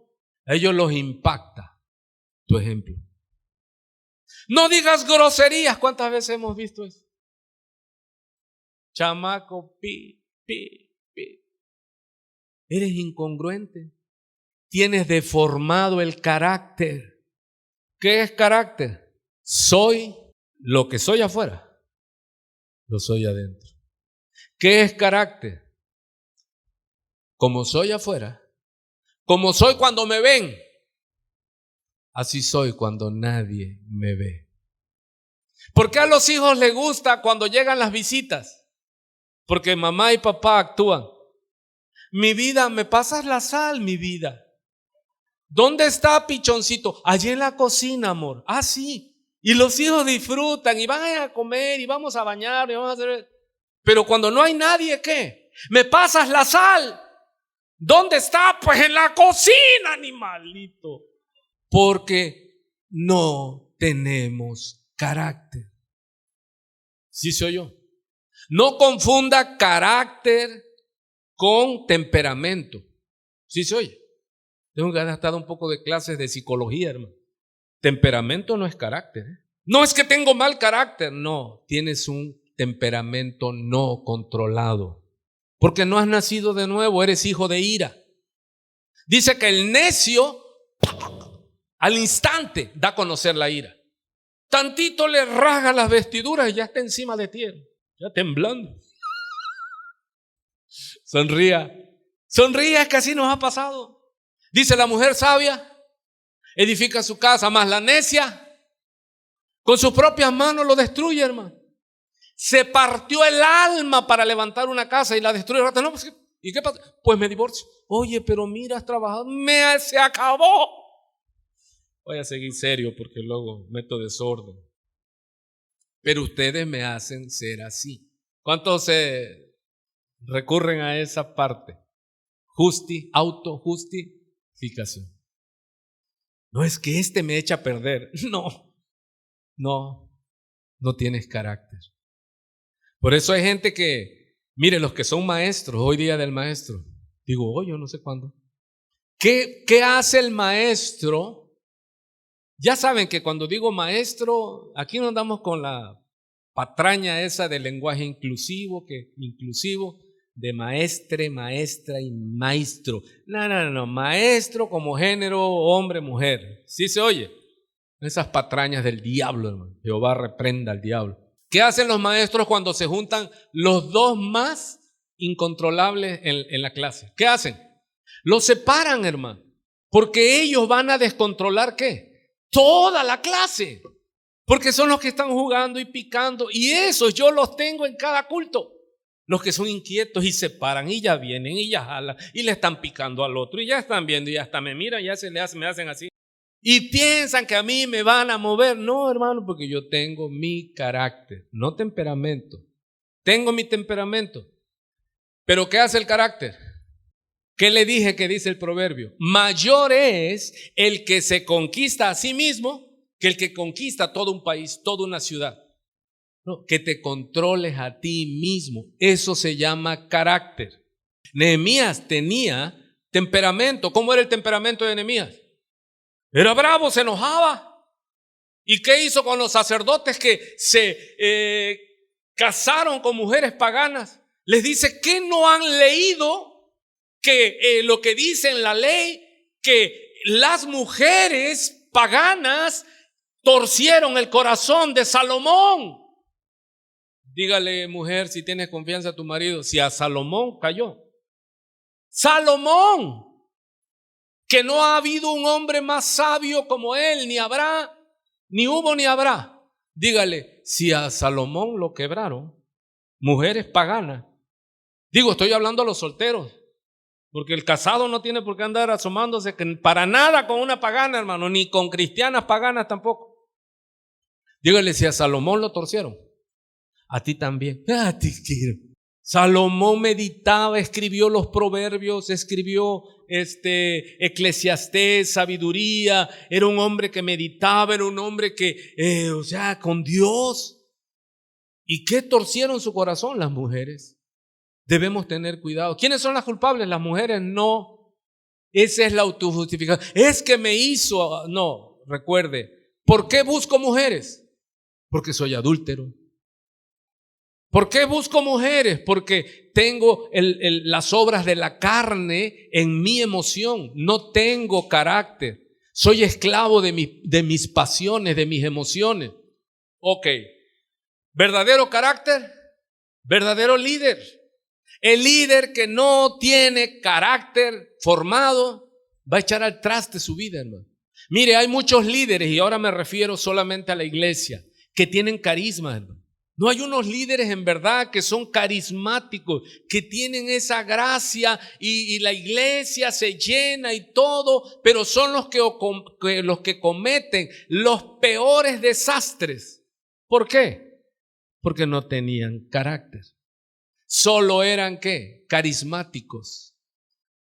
A ellos los impacta tu ejemplo. No digas groserías. ¿Cuántas veces hemos visto eso? Chamaco, pi. Eres incongruente. Tienes deformado el carácter. ¿Qué es carácter? Soy lo que soy afuera, lo soy adentro. ¿Qué es carácter? Como soy afuera, como soy cuando me ven, así soy cuando nadie me ve. ¿Por qué a los hijos les gusta cuando llegan las visitas? Porque mamá y papá actúan. Mi vida, ¿me pasas la sal, mi vida? ¿Dónde está Pichoncito? Allí en la cocina, amor. Ah, sí. Y los hijos disfrutan y van a comer y vamos a bañar y vamos a hacer. Pero cuando no hay nadie, ¿qué? ¿Me pasas la sal? ¿Dónde está? Pues en la cocina, animalito. Porque no tenemos carácter. ¿Sí soy yo? No confunda carácter con temperamento. ¿Sí se oye? Tengo que haber estado un poco de clases de psicología, hermano. Temperamento no es carácter. No es que tengo mal carácter, no. Tienes un temperamento no controlado. Porque no has nacido de nuevo, eres hijo de ira. Dice que el necio al instante da a conocer la ira. Tantito le rasga las vestiduras y ya está encima de ti, ya temblando. Sonría. Sonría, es que así nos ha pasado. Dice la mujer sabia, edifica su casa, más la necia, con sus propias manos lo destruye, hermano. Se partió el alma para levantar una casa y la destruye. No, pues, ¿y qué pasa? Pues me divorcio. Oye, pero mira, has trabajado. Se acabó. Voy a seguir serio porque luego meto desorden. Pero ustedes me hacen ser así. ¿Cuántos recurren a esa parte? Autojustificación. No es que me echa a perder. No tienes carácter. Por eso hay gente que, mire, los que son maestros, hoy día del maestro, digo, yo no sé cuándo. ¿Qué hace el maestro? Ya saben que cuando digo maestro, aquí no andamos con la patraña esa del lenguaje inclusivo, de maestre, maestra y maestro. No, maestro como género, hombre, mujer. ¿Sí se oye? Esas patrañas del diablo, hermano. Jehová reprenda al diablo. ¿Qué hacen los maestros cuando se juntan los dos más incontrolables en la clase? ¿Qué hacen? Los separan, hermano, porque ellos van a descontrolar ¿qué? Toda la clase, porque son los que están jugando y picando, y esos yo los tengo en cada culto. Los que son inquietos y se paran y ya vienen y ya jalan y le están picando al otro y ya están viendo y hasta me miran, me hacen así. Y piensan que a mí me van a mover. No, hermano, porque yo tengo mi carácter, no temperamento. Tengo mi temperamento. ¿Pero qué hace el carácter? ¿Qué le dije que dice el proverbio? Mayor es el que se conquista a sí mismo que el que conquista todo un país, toda una ciudad. No, que te controles a ti mismo. Eso se llama carácter. Nehemías tenía temperamento. ¿Cómo era el temperamento de Nehemías? Era bravo, se enojaba. ¿Y qué hizo con los sacerdotes que se casaron con mujeres paganas? Les dice que no han leído que lo que dice en la ley, que las mujeres paganas torcieron el corazón de Salomón. Dígale, mujer, si tienes confianza a tu marido, si a Salomón cayó. Salomón, que no ha habido un hombre más sabio como él, ni habrá, ni hubo ni habrá. Dígale, si a Salomón lo quebraron, mujeres paganas. Digo, estoy hablando a los solteros, porque el casado no tiene por qué andar asomándose para nada con una pagana, hermano, ni con cristianas paganas tampoco. Dígale, si a Salomón lo torcieron, a ti también. A ti quiero. Salomón meditaba, escribió los proverbios, escribió Eclesiastés, sabiduría. Era un hombre que meditaba, era un hombre que, con Dios. ¿Y qué torcieron su corazón? Las mujeres. Debemos tener cuidado. ¿Quiénes son las culpables? Las mujeres. No. Esa es la autojustificación. Es que me hizo. No, recuerde. ¿Por qué busco mujeres? Porque soy adúltero. ¿Por qué busco mujeres? Porque tengo las obras de la carne en mi emoción. No tengo carácter. Soy esclavo de mis pasiones, de mis emociones. Ok. ¿Verdadero carácter? ¿Verdadero líder? El líder que no tiene carácter formado va a echar al traste su vida, hermano. Mire, hay muchos líderes, y ahora me refiero solamente a la iglesia, que tienen carisma, hermano. No hay unos líderes en verdad que son carismáticos, que tienen esa gracia y la iglesia se llena y todo, pero son los que cometen los peores desastres. ¿Por qué? Porque no tenían carácter. Solo eran ¿qué? Carismáticos,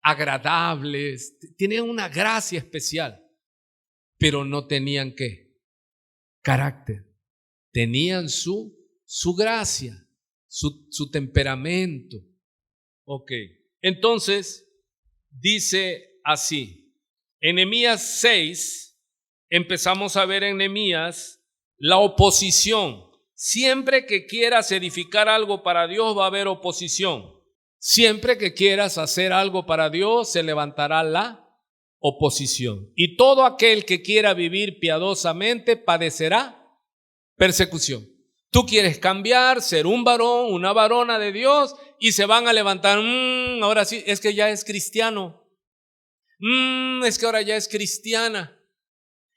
agradables, tenían una gracia especial, pero no tenían ¿qué? Carácter. Tenían su gracia, su temperamento. Ok, entonces dice así, en Nehemías 6 empezamos a ver en Nehemías la oposición. Siempre que quieras edificar algo para Dios va a haber oposición. Siempre que quieras hacer algo para Dios se levantará la oposición. Y todo aquel que quiera vivir piadosamente padecerá persecución. Tú quieres cambiar, ser un varón, una varona de Dios, y se van a levantar. Ahora sí, es que ya es cristiano. Es que ahora ya es cristiana.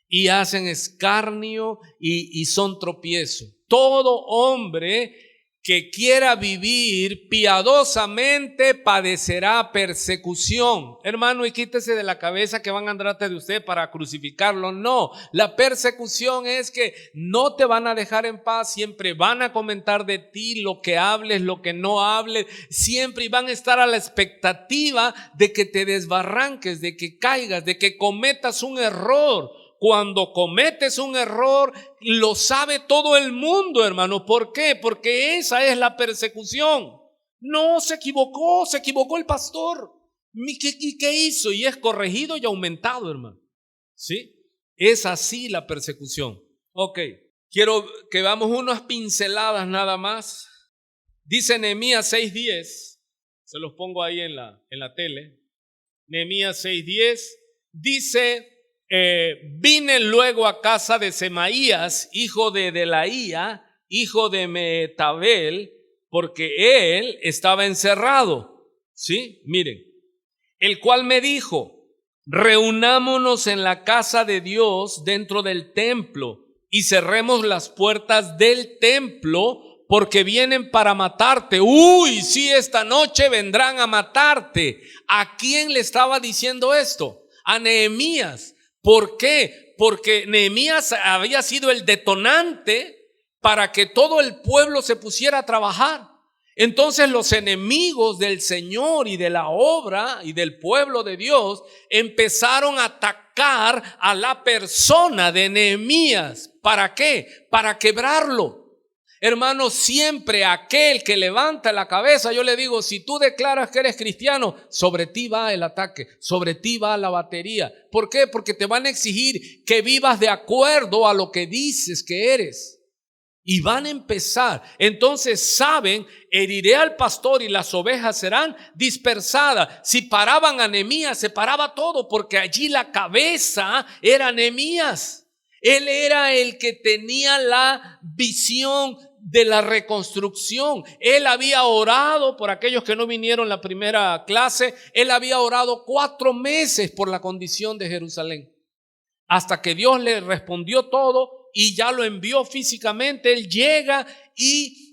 Y hacen escarnio y son tropiezo. Todo hombre que quiera vivir piadosamente padecerá persecución. Hermano, y quítese de la cabeza que van a andar de usted para crucificarlo. No, la persecución es que no te van a dejar en paz. Siempre van a comentar de ti lo que hables, lo que no hables. Siempre van a estar a la expectativa de que te desbarranques, de que caigas, de que cometas un error. Cuando cometes un error, lo sabe todo el mundo, hermano. ¿Por qué? Porque esa es la persecución. No, se equivocó el pastor. ¿Qué hizo? Y es corregido y aumentado, hermano. ¿Sí? Es así la persecución. Ok, quiero que veamos unas pinceladas nada más. Dice Nehemías 6:10. Se los pongo ahí en la tele. Nehemías 6:10 dice: vine luego a casa de Semaías, hijo de Delaía, hijo de Mehetabel, porque él estaba encerrado. ¿Sí? Miren, el cual me dijo: reunámonos en la casa de Dios dentro del templo y cerremos las puertas del templo, porque vienen para matarte. Uy, sí, esta noche vendrán a matarte. ¿A quién le estaba diciendo esto? A Nehemías. ¿Por qué? Porque Nehemías había sido el detonante para que todo el pueblo se pusiera a trabajar. Entonces los enemigos del Señor y de la obra y del pueblo de Dios empezaron a atacar a la persona de Nehemías. ¿Para qué? Para quebrarlo. Hermano, siempre aquel que levanta la cabeza, yo le digo, si tú declaras que eres cristiano, sobre ti va el ataque, sobre ti va la batería. ¿Por qué? Porque te van a exigir que vivas de acuerdo a lo que dices que eres. Y van a empezar. Entonces saben, heriré al pastor y las ovejas serán dispersadas. Si paraban a Nehemías, se paraba todo, porque allí la cabeza era Nehemías. Él era el que tenía la visión de la reconstrucción. Él había orado, por aquellos que no vinieron la primera clase, él había orado 4 meses por la condición de Jerusalén, hasta que Dios le respondió todo y ya lo envió físicamente. Él llega y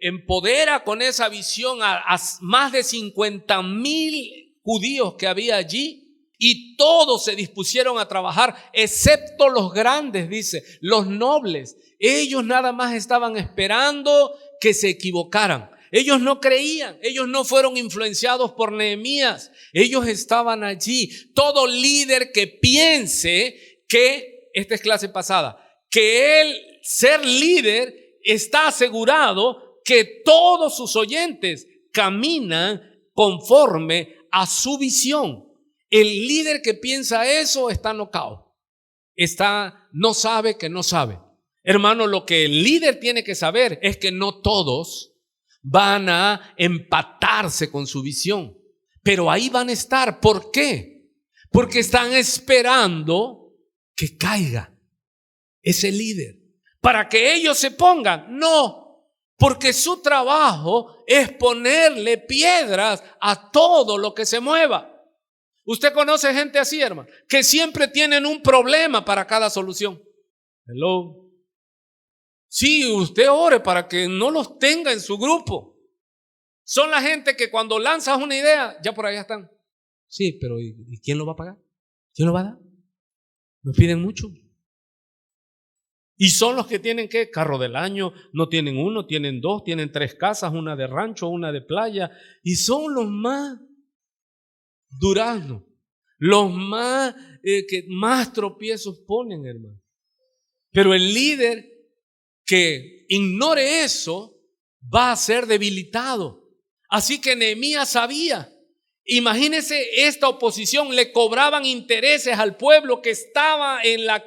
empodera con esa visión a más de 50,000 judíos que había allí. Y todos se dispusieron a trabajar, excepto los grandes, dice, los nobles. Ellos nada más estaban esperando que se equivocaran. Ellos no creían, ellos no fueron influenciados por Nehemías. Ellos estaban allí. Todo líder que piense que, esta es clase pasada, que él ser líder está asegurado que todos sus oyentes caminan conforme a su visión. El líder que piensa eso está knockout. No sabe que no sabe. Hermano, lo que el líder tiene que saber es que no todos van a empatarse con su visión, pero ahí van a estar. ¿Por qué? Porque están esperando que caiga ese líder para que ellos se pongan. No, porque su trabajo es ponerle piedras a todo lo que se mueva. Usted conoce gente así, hermano, que siempre tienen un problema para cada solución. Hello. Sí, usted ore para que no los tenga en su grupo. Son la gente que cuando lanzas una idea, ya por allá están. Sí, pero ¿y quién lo va a pagar? ¿Quién lo va a dar? Nos piden mucho. Y son los que tienen, ¿qué? Carro del año. No tienen uno, tienen 2, tienen 3 casas, una de rancho, una de playa. Y son los más duraznos, los más que más tropiezos ponen, hermano. Pero el líder que ignore eso va a ser debilitado. Así que Nehemías sabía. Imagínense esta oposición, le cobraban intereses al pueblo que estaba en la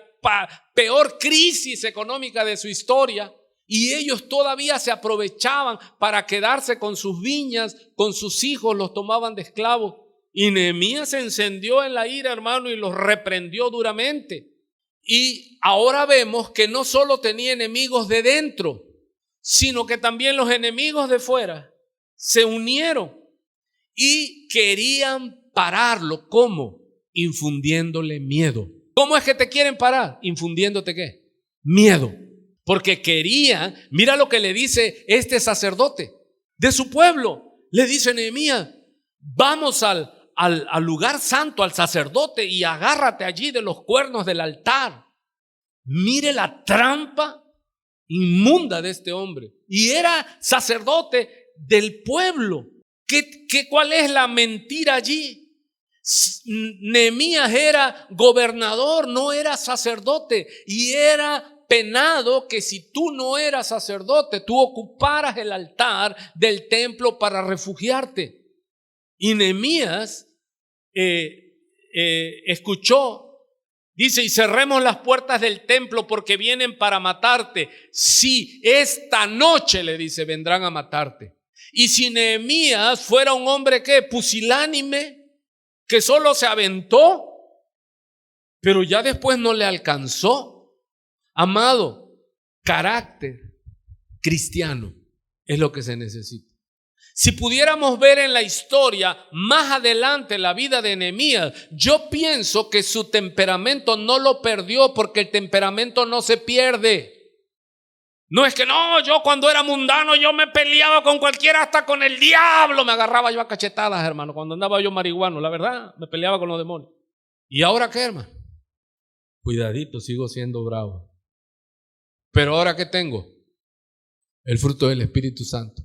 peor crisis económica de su historia, y ellos todavía se aprovechaban para quedarse con sus viñas, con sus hijos, los tomaban de esclavos. Y Nehemías se encendió en la ira, hermano, y los reprendió duramente. Y ahora vemos que no solo tenía enemigos de dentro, sino que también los enemigos de fuera se unieron y querían pararlo. ¿Cómo? Infundiéndole miedo. ¿Cómo es que te quieren parar? Infundiéndote ¿qué? Miedo. Porque querían, mira lo que le dice este sacerdote de su pueblo. Le dice Nehemías, vamos al lugar santo, al sacerdote, y agárrate allí de los cuernos del altar. Mire la trampa inmunda de este hombre. Y era sacerdote del pueblo. ¿Cuál es la mentira allí? Nehemías era gobernador, no era sacerdote, y era penado que si tú no eras sacerdote, tú ocuparas el altar del templo para refugiarte. Y Nehemías escuchó, dice, y cerremos las puertas del templo porque vienen para matarte. Sí, esta noche, le dice, vendrán a matarte. Y si Nehemías fuera un hombre que pusilánime, que solo se aventó, pero ya después no le alcanzó. Amado, carácter cristiano es lo que se necesita. Si pudiéramos ver en la historia más adelante la vida de Nehemías, yo pienso que su temperamento no lo perdió, porque el temperamento no se pierde. No es que no, yo cuando era mundano yo me peleaba con cualquiera, hasta con el diablo me agarraba yo a cachetadas, hermano, cuando andaba yo marihuano, la verdad, me peleaba con los demonios. ¿Y ahora qué, hermano? Cuidadito, sigo siendo bravo. Pero ahora ¿qué tengo? El fruto del Espíritu Santo.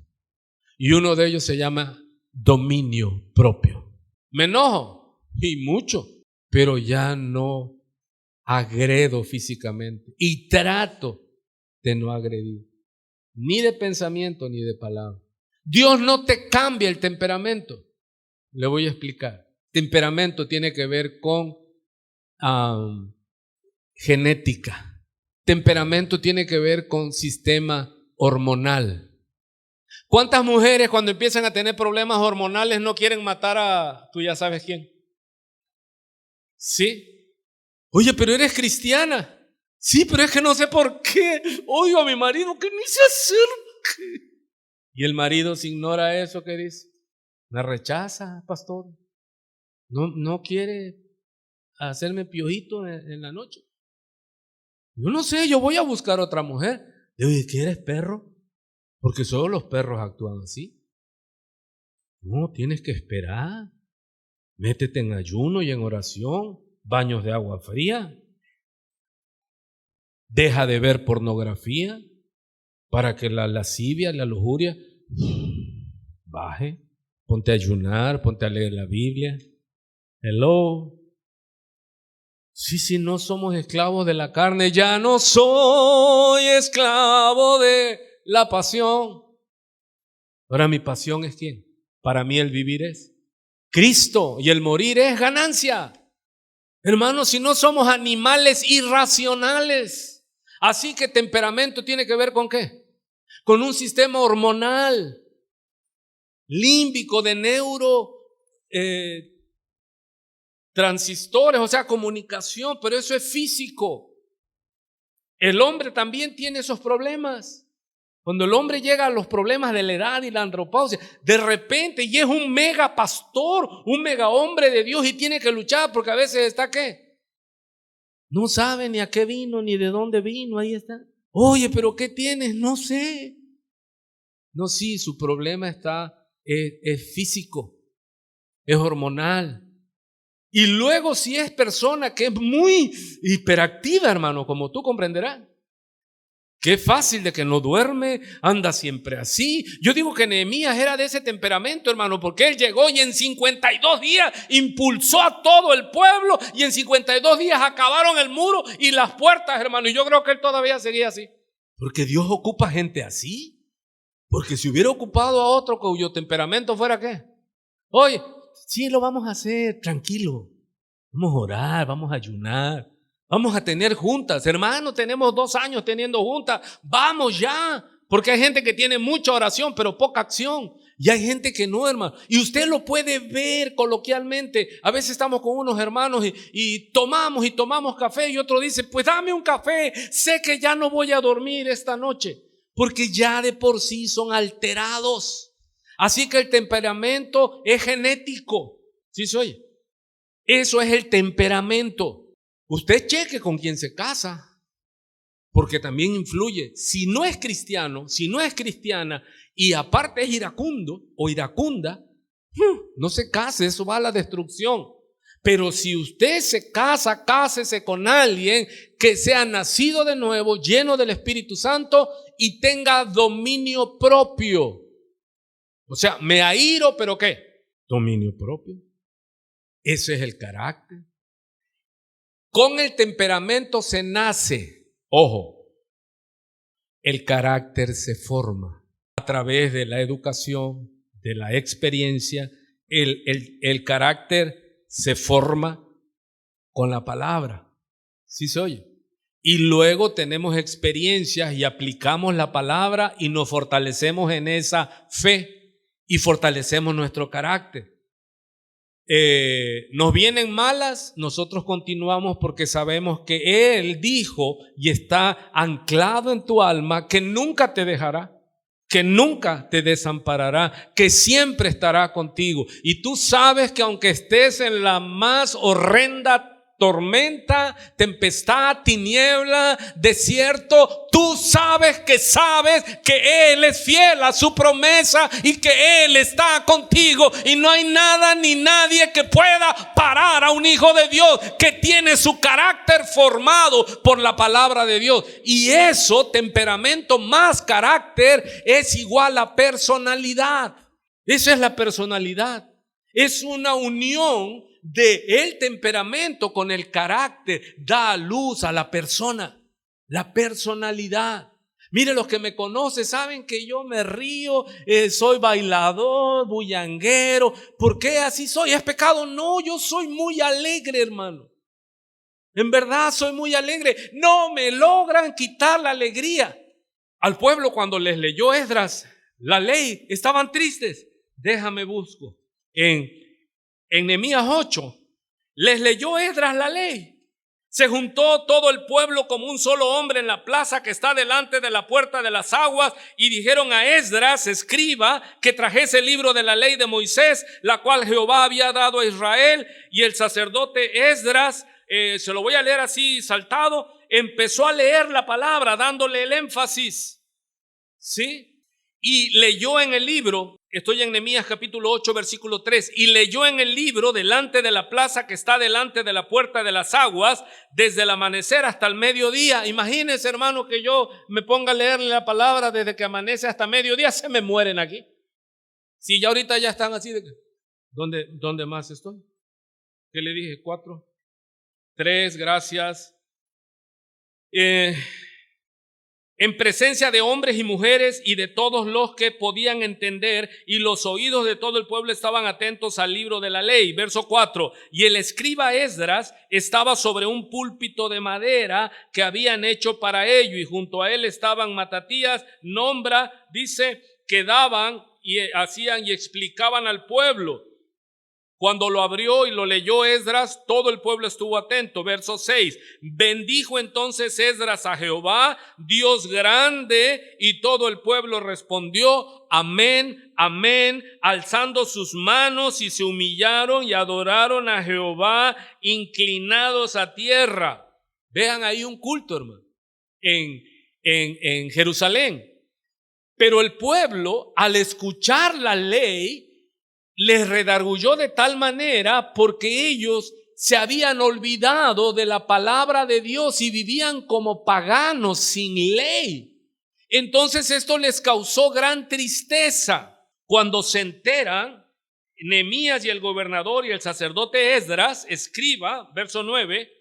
Y uno de ellos se llama dominio propio. Me enojo, y mucho, pero ya no agredo físicamente. Y trato de no agredir, ni de pensamiento ni de palabra. Dios no te cambia el temperamento. Le voy a explicar. Temperamento tiene que ver con genética. Temperamento tiene que ver con sistema hormonal. ¿Cuántas mujeres cuando empiezan a tener problemas hormonales no quieren matar a tú ya sabes quién? ¿Sí? Oye, pero eres cristiana. Sí, pero es que no sé por qué. Oigo a mi marido que ni se acerque. Y el marido se ignora eso, ¿qué dice? Me rechaza, pastor. No quiere hacerme piojito en la noche. Yo no sé, yo voy a buscar otra mujer. Le digo, ¿qué eres perro? Porque solo los perros actúan así. No, tienes que esperar. Métete en ayuno y en oración. Baños de agua fría. Deja de ver pornografía para que la lascivia, la lujuria baje. Ponte a ayunar, ponte a leer la Biblia. Hello. Sí, no somos esclavos de la carne. Ya no soy esclavo de la pasión. Ahora mi pasión es ¿quién? Para mí el vivir es Cristo y el morir es ganancia. Hermanos, si no somos animales irracionales. Así que temperamento tiene que ver ¿con qué? Con un sistema hormonal, límbico, de transistores, o sea, comunicación, pero eso es físico. El hombre también tiene esos problemas. Cuando el hombre llega a los problemas de la edad y la andropausia, de repente, y es un mega pastor, un mega hombre de Dios, y tiene que luchar porque a veces está ¿qué? No sabe ni a qué vino, ni de dónde vino, ahí está. Oye, pero ¿qué tienes? No sé. No, sí, su problema es físico, es hormonal. Y luego si es persona que es muy hiperactiva, hermano, como tú comprenderás. Qué fácil de que no duerme, anda siempre así. Yo digo que Nehemías era de ese temperamento, hermano, porque él llegó y en 52 días impulsó a todo el pueblo y en 52 días acabaron el muro y las puertas, hermano. Y yo creo que él todavía seguía así. Porque Dios ocupa gente así. Porque si hubiera ocupado a otro cuyo temperamento fuera ¿qué? Oye, sí, lo vamos a hacer, tranquilo. Vamos a orar, vamos a ayunar. Vamos a tener juntas, hermano, tenemos 2 años teniendo juntas, vamos ya, porque hay gente que tiene mucha oración pero poca acción, y hay gente que no, hermano, y usted lo puede ver coloquialmente. A veces estamos con unos hermanos y tomamos café, y otro dice, pues dame un café, sé que ya no voy a dormir esta noche, porque ya de por sí son alterados. Así que el temperamento es genético. ¿Sí se oye? Eso es el temperamento. Usted cheque con quién se casa, porque también influye. Si no es cristiano, si no es cristiana y aparte es iracundo o iracunda, no se case, eso va a la destrucción. Pero si usted se casa, cásese con alguien que sea nacido de nuevo, lleno del Espíritu Santo y tenga dominio propio. O sea, me airo, pero ¿qué? Dominio propio. Ese es el carácter. Con el temperamento se nace. Ojo, el carácter se forma a través de la educación, de la experiencia. El carácter se forma con la palabra. ¿Sí se oye? Y luego tenemos experiencias y aplicamos la palabra y nos fortalecemos en esa fe y fortalecemos nuestro carácter. Nos vienen malas, nosotros continuamos porque sabemos que Él dijo y está anclado en tu alma que nunca te dejará, que nunca te desamparará, que siempre estará contigo. Y tú sabes que aunque estés en la más horrenda tormenta, tempestad, tiniebla, desierto, tú sabes que Él es fiel a su promesa y que Él está contigo, y no hay nada ni nadie que pueda parar a un hijo de Dios que tiene su carácter formado por la palabra de Dios. Y eso, temperamento más carácter, es igual a personalidad. Esa es la personalidad. Es una unión de el temperamento con el carácter, da a luz a la persona, la personalidad. Mire, los que me conocen saben que yo me río, soy bailador, bullanguero. ¿Por qué así soy? ¿Es pecado? No, yo soy muy alegre, hermano. En verdad soy muy alegre. No me logran quitar la alegría. Al pueblo, cuando les leyó Esdras la ley, estaban tristes. Déjame busco en Nehemías 8, les leyó Esdras la ley. Se juntó todo el pueblo como un solo hombre en la plaza que está delante de la puerta de las aguas, y dijeron a Esdras, escriba, que trajese el libro de la ley de Moisés, la cual Jehová había dado a Israel. Y el sacerdote Esdras, se lo voy a leer así saltado, empezó a leer la palabra dándole el énfasis, ¿sí? Y leyó en el libro, estoy en Nehemías capítulo 8 versículo 3, y leyó en el libro delante de la plaza que está delante de la puerta de las aguas, desde el amanecer hasta el mediodía. Imagínense, hermano, que yo me ponga a leerle la palabra desde que amanece hasta mediodía, se me mueren aquí. Si ya ahorita ya están así de que, ¿dónde más estoy? ¿Qué le dije? 4, 3, gracias. En presencia de hombres y mujeres y de todos los que podían entender, y los oídos de todo el pueblo estaban atentos al libro de la ley. Verso 4, y el escriba Esdras estaba sobre un púlpito de madera que habían hecho para ello, y junto a él estaban Matatías, Nombra, dice, que daban y hacían y explicaban al pueblo. Cuando lo abrió y lo leyó Esdras, todo el pueblo estuvo atento. Verso 6, bendijo entonces Esdras a Jehová, Dios grande, y todo el pueblo respondió, amén, amén, alzando sus manos, y se humillaron y adoraron a Jehová, inclinados a tierra. Vean ahí un culto, hermano, en Jerusalén. Pero el pueblo, al escuchar la ley, les redarguyó de tal manera porque ellos se habían olvidado de la palabra de Dios y vivían como paganos sin ley. Entonces esto les causó gran tristeza. Cuando se enteran, Nehemías y el gobernador y el sacerdote Esdras, escriba, verso 9,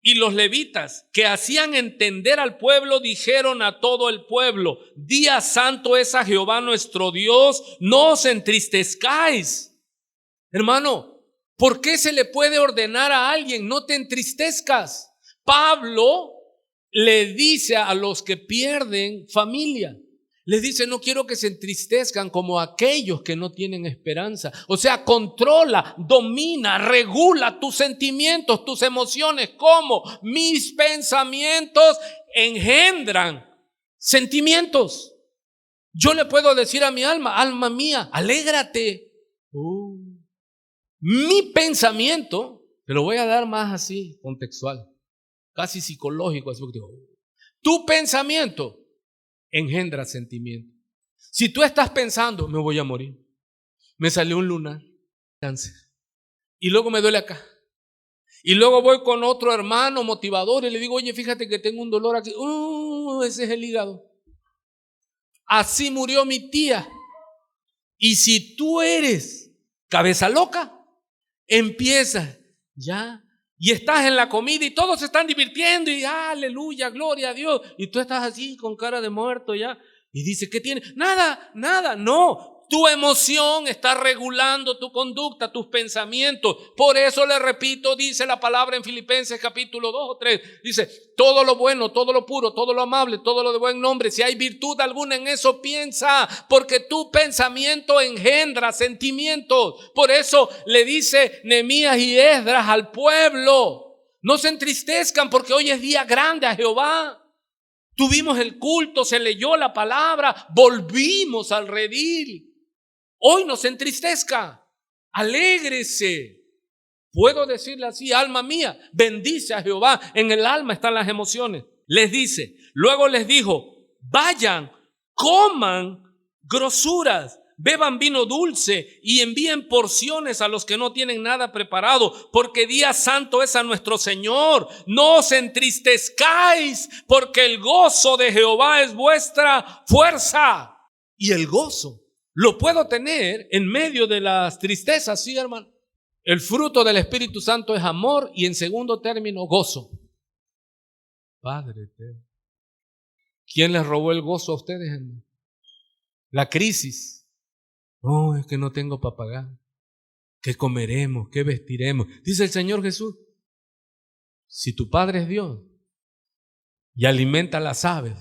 y los levitas que hacían entender al pueblo dijeron a todo el pueblo, día santo es a Jehová nuestro Dios, no os entristezcáis. Hermano, ¿por qué se le puede ordenar a alguien no te entristezcas? Pablo le dice a los que pierden familia, les dice, no quiero que se entristezcan como aquellos que no tienen esperanza. O sea, controla, domina, regula tus sentimientos, tus emociones. ¿Cómo? Mis pensamientos engendran sentimientos. Yo le puedo decir a mi alma, alma mía, alégrate. Mi pensamiento, te lo voy a dar más así, contextual, casi psicológico. Así, tu pensamiento engendra sentimiento. Si tú estás pensando, me voy a morir, me salió un lunar, cáncer, y luego me duele acá, y luego voy con otro hermano motivador y le digo, oye, fíjate que tengo un dolor aquí, ese es el hígado. Así murió mi tía. Y si tú eres cabeza loca, empiezas ya, y estás en la comida y todos se están divirtiendo y aleluya, gloria a Dios, y tú estás así con cara de muerto ya, y dices, ¿qué tiene? Nada, no. Tu emoción está regulando tu conducta, tus pensamientos. Por eso le repito, dice la palabra en Filipenses capítulo 2 o 3. Dice, todo lo bueno, todo lo puro, todo lo amable, todo lo de buen nombre. Si hay virtud alguna en eso, piensa. Porque tu pensamiento engendra sentimientos. Por eso le dice Nehemías y Esdras al pueblo, no se entristezcan porque hoy es día grande a Jehová. Tuvimos el culto, se leyó la palabra, volvimos al redil. Hoy no se entristezca, alégrese. Puedo decirle así, alma mía, bendice a Jehová. En el alma están las emociones. Les dice, luego les dijo, vayan, coman grosuras, beban vino dulce y envíen porciones a los que no tienen nada preparado, porque día santo es a nuestro Señor. No os entristezcáis, porque el gozo de Jehová es vuestra fuerza. Y el gozo lo puedo tener en medio de las tristezas, sí, hermano. El fruto del Espíritu Santo es amor y en segundo término gozo. Padre eterno, ¿quién les robó el gozo a ustedes, hermano? La crisis. No, es que no tengo para pagar. ¿Qué comeremos? ¿Qué vestiremos? Dice el Señor Jesús, si tu Padre es Dios y alimenta a las aves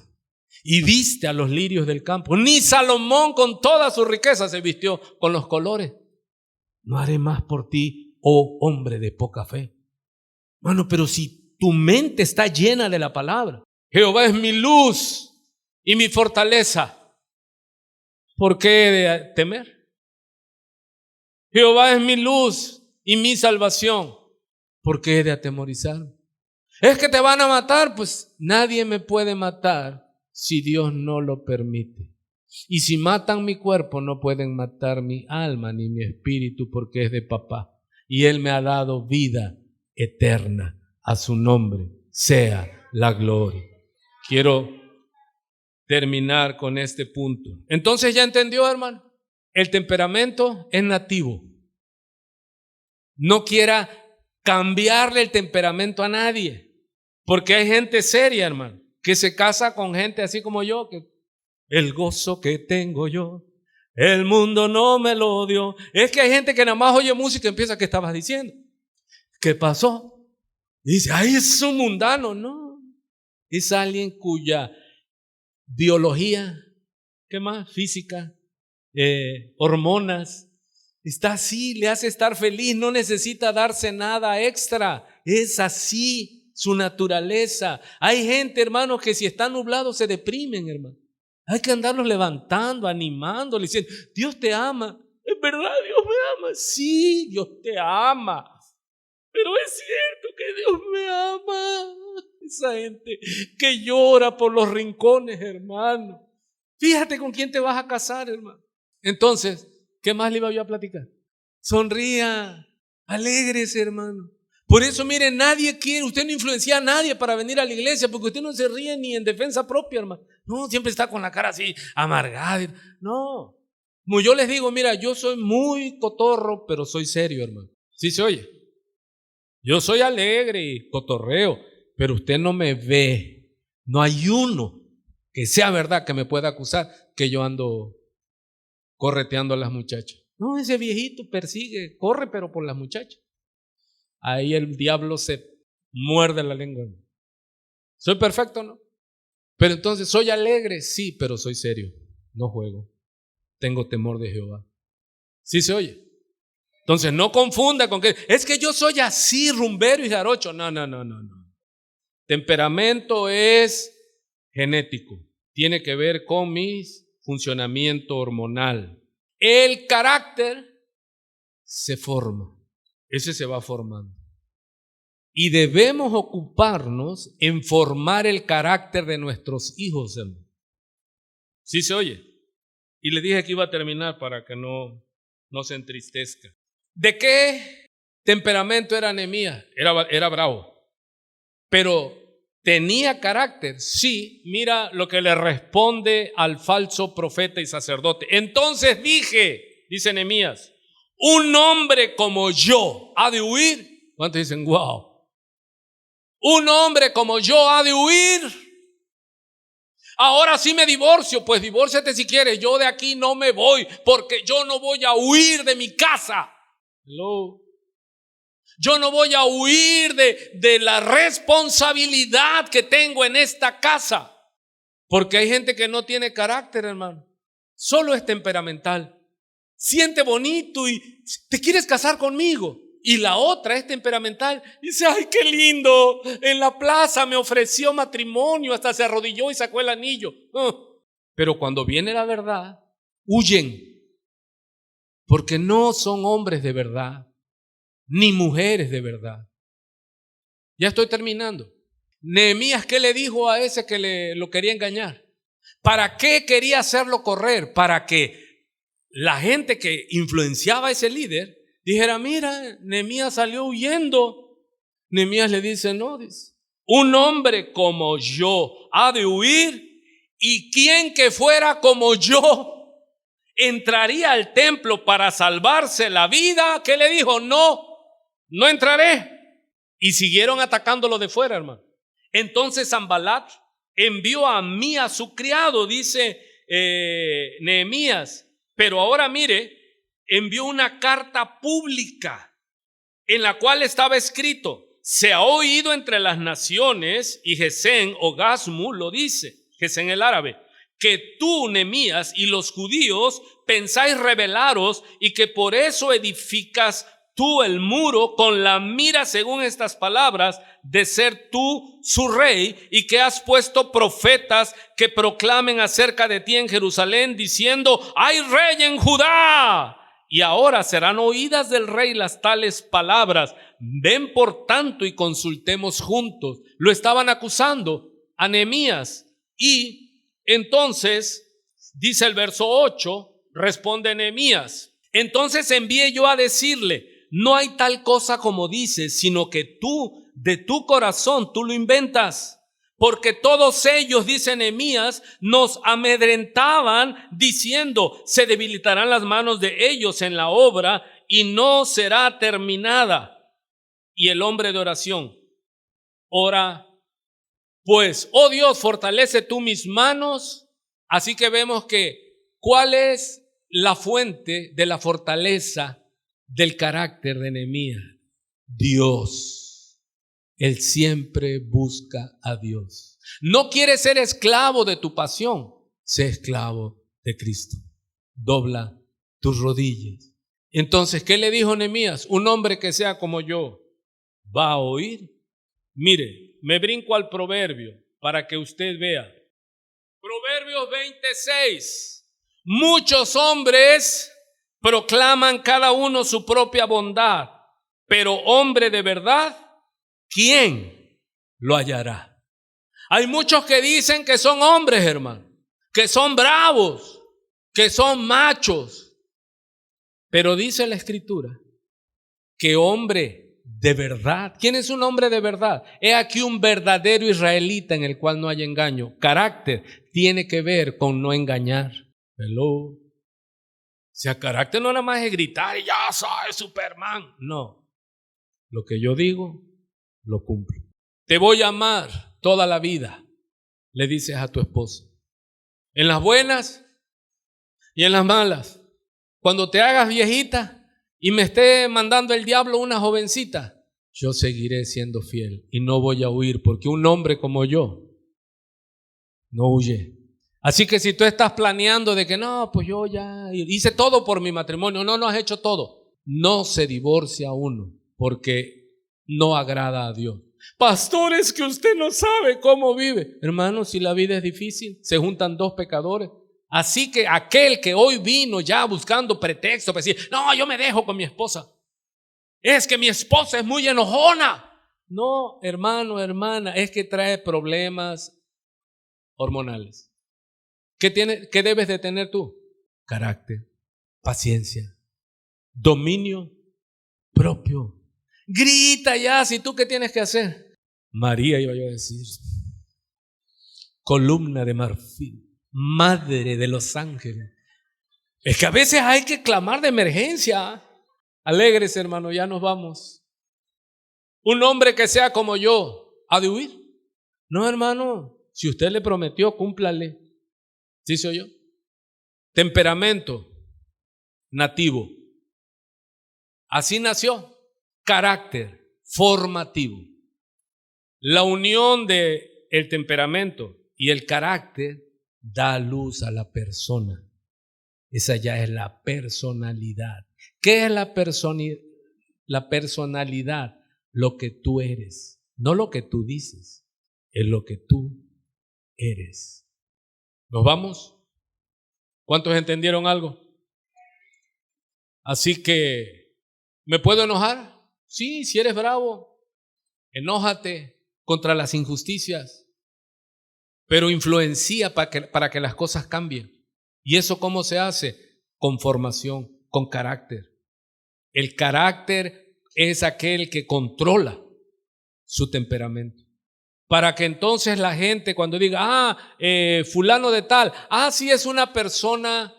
y viste a los lirios del campo, ni Salomón con toda su riqueza se vistió con los colores. No haré más por ti, oh hombre de poca fe. Bueno, pero si tu mente está llena de la palabra, Jehová es mi luz y mi fortaleza, ¿por qué he de temer? Jehová es mi luz y mi salvación, ¿por qué he de atemorizar? Es que te van a matar, pues nadie me puede matar si Dios no lo permite. Y si matan mi cuerpo, no pueden matar mi alma ni mi espíritu, porque es de papá. Y Él me ha dado vida eterna. A su nombre sea la gloria. Quiero terminar con este punto. Entonces, ¿ya entendió, hermano? El temperamento es nativo. No quiera cambiarle el temperamento a nadie, porque hay gente seria, hermano, que se casa con gente así como yo, que el gozo que tengo yo, el mundo no me lo dio. Es que hay gente que nada más oye música y empieza, ¿qué estabas diciendo? ¿Qué pasó? Y dice, ay, es un mundano. No, es alguien cuya biología, ¿qué más? Física, hormonas, está así, le hace estar feliz, no necesita darse nada extra, es así su naturaleza. Hay gente, hermanos, que si está nublado se deprimen, hermano. Hay que andarlos levantando, animándoles, diciendo, Dios te ama. ¿Es verdad, Dios me ama? Sí, Dios te ama. Pero es cierto que Dios me ama. Esa gente que llora por los rincones, hermano. Fíjate con quién te vas a casar, hermano. Entonces, ¿qué más le iba yo a platicar? Sonría, alégrese, hermano. Por eso, mire, nadie quiere, usted no influencia a nadie para venir a la iglesia, porque usted no se ríe ni en defensa propia, hermano. No, siempre está con la cara así, amargada. No, como yo les digo, mira, yo soy muy cotorro, pero soy serio, hermano. ¿Sí se oye? Yo soy alegre y cotorreo, pero usted no me ve. No hay uno que sea verdad que me pueda acusar que yo ando correteando a las muchachas. No, ese viejito persigue, corre, pero por las muchachas. Ahí el diablo se muerde la lengua. ¿Soy perfecto, no? Pero entonces, ¿soy alegre? Sí, pero soy serio. No juego. Tengo temor de Jehová. ¿Sí se oye? Entonces, no confunda con que es que yo soy así, rumbero y jarocho. No. Temperamento es genético. Tiene que ver con mis funcionamiento hormonal. El carácter se forma, ese se va formando. Y debemos ocuparnos en formar el carácter de nuestros hijos, hermano. ¿Sí se oye? Y le dije que iba a terminar para que no se entristezca. ¿De qué temperamento era Nehemías? Era bravo. Pero ¿tenía carácter? Sí. Mira lo que le responde al falso profeta y sacerdote. Entonces dije, dice Nehemías, un hombre como yo ha de huir. ¿Cuántos dicen, wow? Un hombre como yo ha de huir. Ahora sí me divorcio. Pues divórciate si quieres. Yo de aquí no me voy, porque yo no voy a huir de mi casa. Hello. Yo no voy a huir de la responsabilidad que tengo en esta casa. Porque hay gente que no tiene carácter, hermano. Solo es temperamental. Siente bonito y te quieres casar conmigo. Y la otra es temperamental. Dice, ay, qué lindo. En la plaza me ofreció matrimonio. Hasta se arrodilló y sacó el anillo. Pero cuando viene la verdad, huyen. Porque no son hombres de verdad. Ni mujeres de verdad. Ya estoy terminando. Nehemías, ¿qué le dijo a ese que lo quería engañar? ¿Para qué quería hacerlo correr? Para que la gente que influenciaba a ese líder dijera, mira, Nehemías salió huyendo. Nehemías le dice, no, dice, un hombre como yo ha de huir, y quien que fuera como yo entraría al templo para salvarse la vida. ¿Qué le dijo? No entraré. Y siguieron atacándolo de fuera, hermano. Entonces Sanbalat envió a Amías, su criado, dice Nehemías. Pero ahora mire, envió una carta pública en la cual estaba escrito: se ha oído entre las naciones, y Gesén o Gasmu lo dice, Gesén el árabe, que tú, Nehemías, y los judíos pensáis rebelaros, y que por eso edificas tú el muro con la mira, según estas palabras, de ser tú su rey, y que has puesto profetas que proclamen acerca de ti en Jerusalén, diciendo, hay rey en Judá. Y ahora serán oídas del rey las tales palabras. Ven por tanto y consultemos juntos. Lo estaban acusando a Nehemías. Y entonces, dice el verso 8, responde Nehemías: entonces envié yo a decirle, no hay tal cosa como dices, sino que tú, de tu corazón, tú lo inventas. Porque todos ellos, dice Nehemías, nos amedrentaban diciendo, se debilitarán las manos de ellos en la obra y no será terminada. Y el hombre de oración ora, pues, oh Dios, fortalece tú mis manos. Así que vemos que, ¿cuál es la fuente de la fortaleza del carácter de Nehemías? Dios. Él siempre busca a Dios. No quieres ser esclavo de tu pasión, sé esclavo de Cristo. Dobla tus rodillas. Entonces, ¿qué le dijo Nehemías? Un hombre que sea como yo va a oír. Mire, me brinco al proverbio para que usted vea. Proverbios 26. Muchos hombres proclaman cada uno su propia bondad, pero hombre de verdad, ¿quién lo hallará? Hay muchos que dicen que son hombres, hermano, que son bravos, que son machos. Pero dice la Escritura que hombre de verdad. ¿Quién es un hombre de verdad? He aquí un verdadero israelita en el cual no hay engaño. Carácter tiene que ver con no engañar. Hello. O sea, carácter no nada más es gritar y ya soy Superman. No. Lo que yo digo, lo cumplo. Te voy a amar toda la vida, le dices a tu esposa. En las buenas y en las malas. Cuando te hagas viejita y me esté mandando el diablo una jovencita, yo seguiré siendo fiel y no voy a huir, porque un hombre como yo no huye. Así que si tú estás planeando de que no, pues yo ya hice todo por mi matrimonio, no has hecho todo. No se divorcia uno porque no agrada a Dios. Pastor, es que usted no sabe cómo vive. Hermano, si la vida es difícil, se juntan dos pecadores, Así que aquel que hoy vino ya buscando pretexto para decir, no, yo me dejo con mi esposa. Es que mi esposa es muy enojona. No, hermano, hermana, es que trae problemas hormonales. ¿Qué debes de tener tú? Carácter, paciencia, dominio propio. Grita ya, si tú qué tienes que hacer. María iba yo a decir, columna de marfil, madre de los ángeles. Es que a veces hay que clamar de emergencia. Alegres, hermano, ya nos vamos. Un hombre que sea como yo, ¿ha de huir? No, hermano, si usted le prometió, cúmplale. ¿Sí soy yo? Temperamento nativo. Así nació. Carácter formativo. La unión de el temperamento y el carácter da luz a la persona. Esa ya es la personalidad. ¿Qué es la personalidad? Lo que tú eres, no lo que tú dices, es lo que tú eres. ¿Nos vamos? ¿Cuántos entendieron algo? Así que, ¿me puedo enojar? Sí, si eres bravo, enójate contra las injusticias, pero influencia para que las cosas cambien. ¿Y eso cómo se hace? Con formación, con carácter. El carácter es aquel que controla su temperamento. Para que entonces la gente cuando diga, fulano de tal, sí es una persona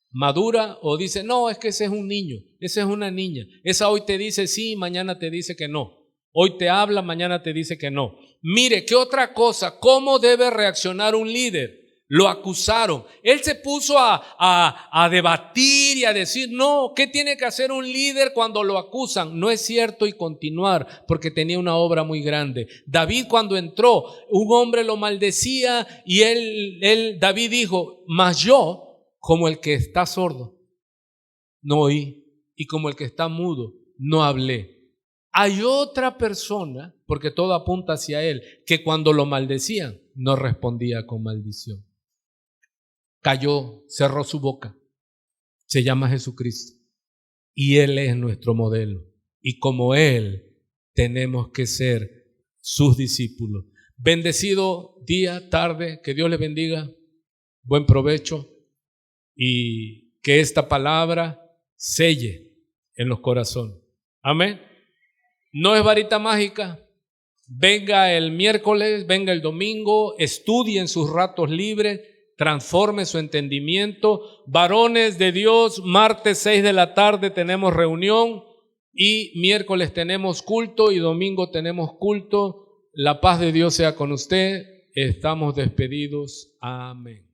madura, o dice, no, es que ese es un niño, esa es una niña. Esa hoy te dice sí, mañana te dice que no. Hoy te habla, mañana te dice que no. Mire, ¿qué otra cosa? ¿Cómo debe reaccionar un líder? Lo acusaron. Él se puso a debatir y a decir, no, ¿qué tiene que hacer un líder cuando lo acusan? No es cierto, y continuar, porque tenía una obra muy grande. David, cuando entró, un hombre lo maldecía y David dijo, mas yo, como el que está sordo, no oí, y como el que está mudo, no hablé. Hay otra persona, porque todo apunta hacia él, que cuando lo maldecían, no respondía con maldición. Cayó, cerró su boca. Se llama Jesucristo. Y Él es nuestro modelo. Y como Él, tenemos que ser sus discípulos. Bendecido día, tarde, que Dios les bendiga. Buen provecho. Y que esta palabra selle en los corazones. Amén. No es varita mágica. Venga el miércoles, venga el domingo, estudie en sus ratos libres, transforme su entendimiento. Varones de Dios, martes 6 de la tarde tenemos reunión y miércoles tenemos culto y domingo tenemos culto. La paz de Dios sea con usted. Estamos despedidos. Amén.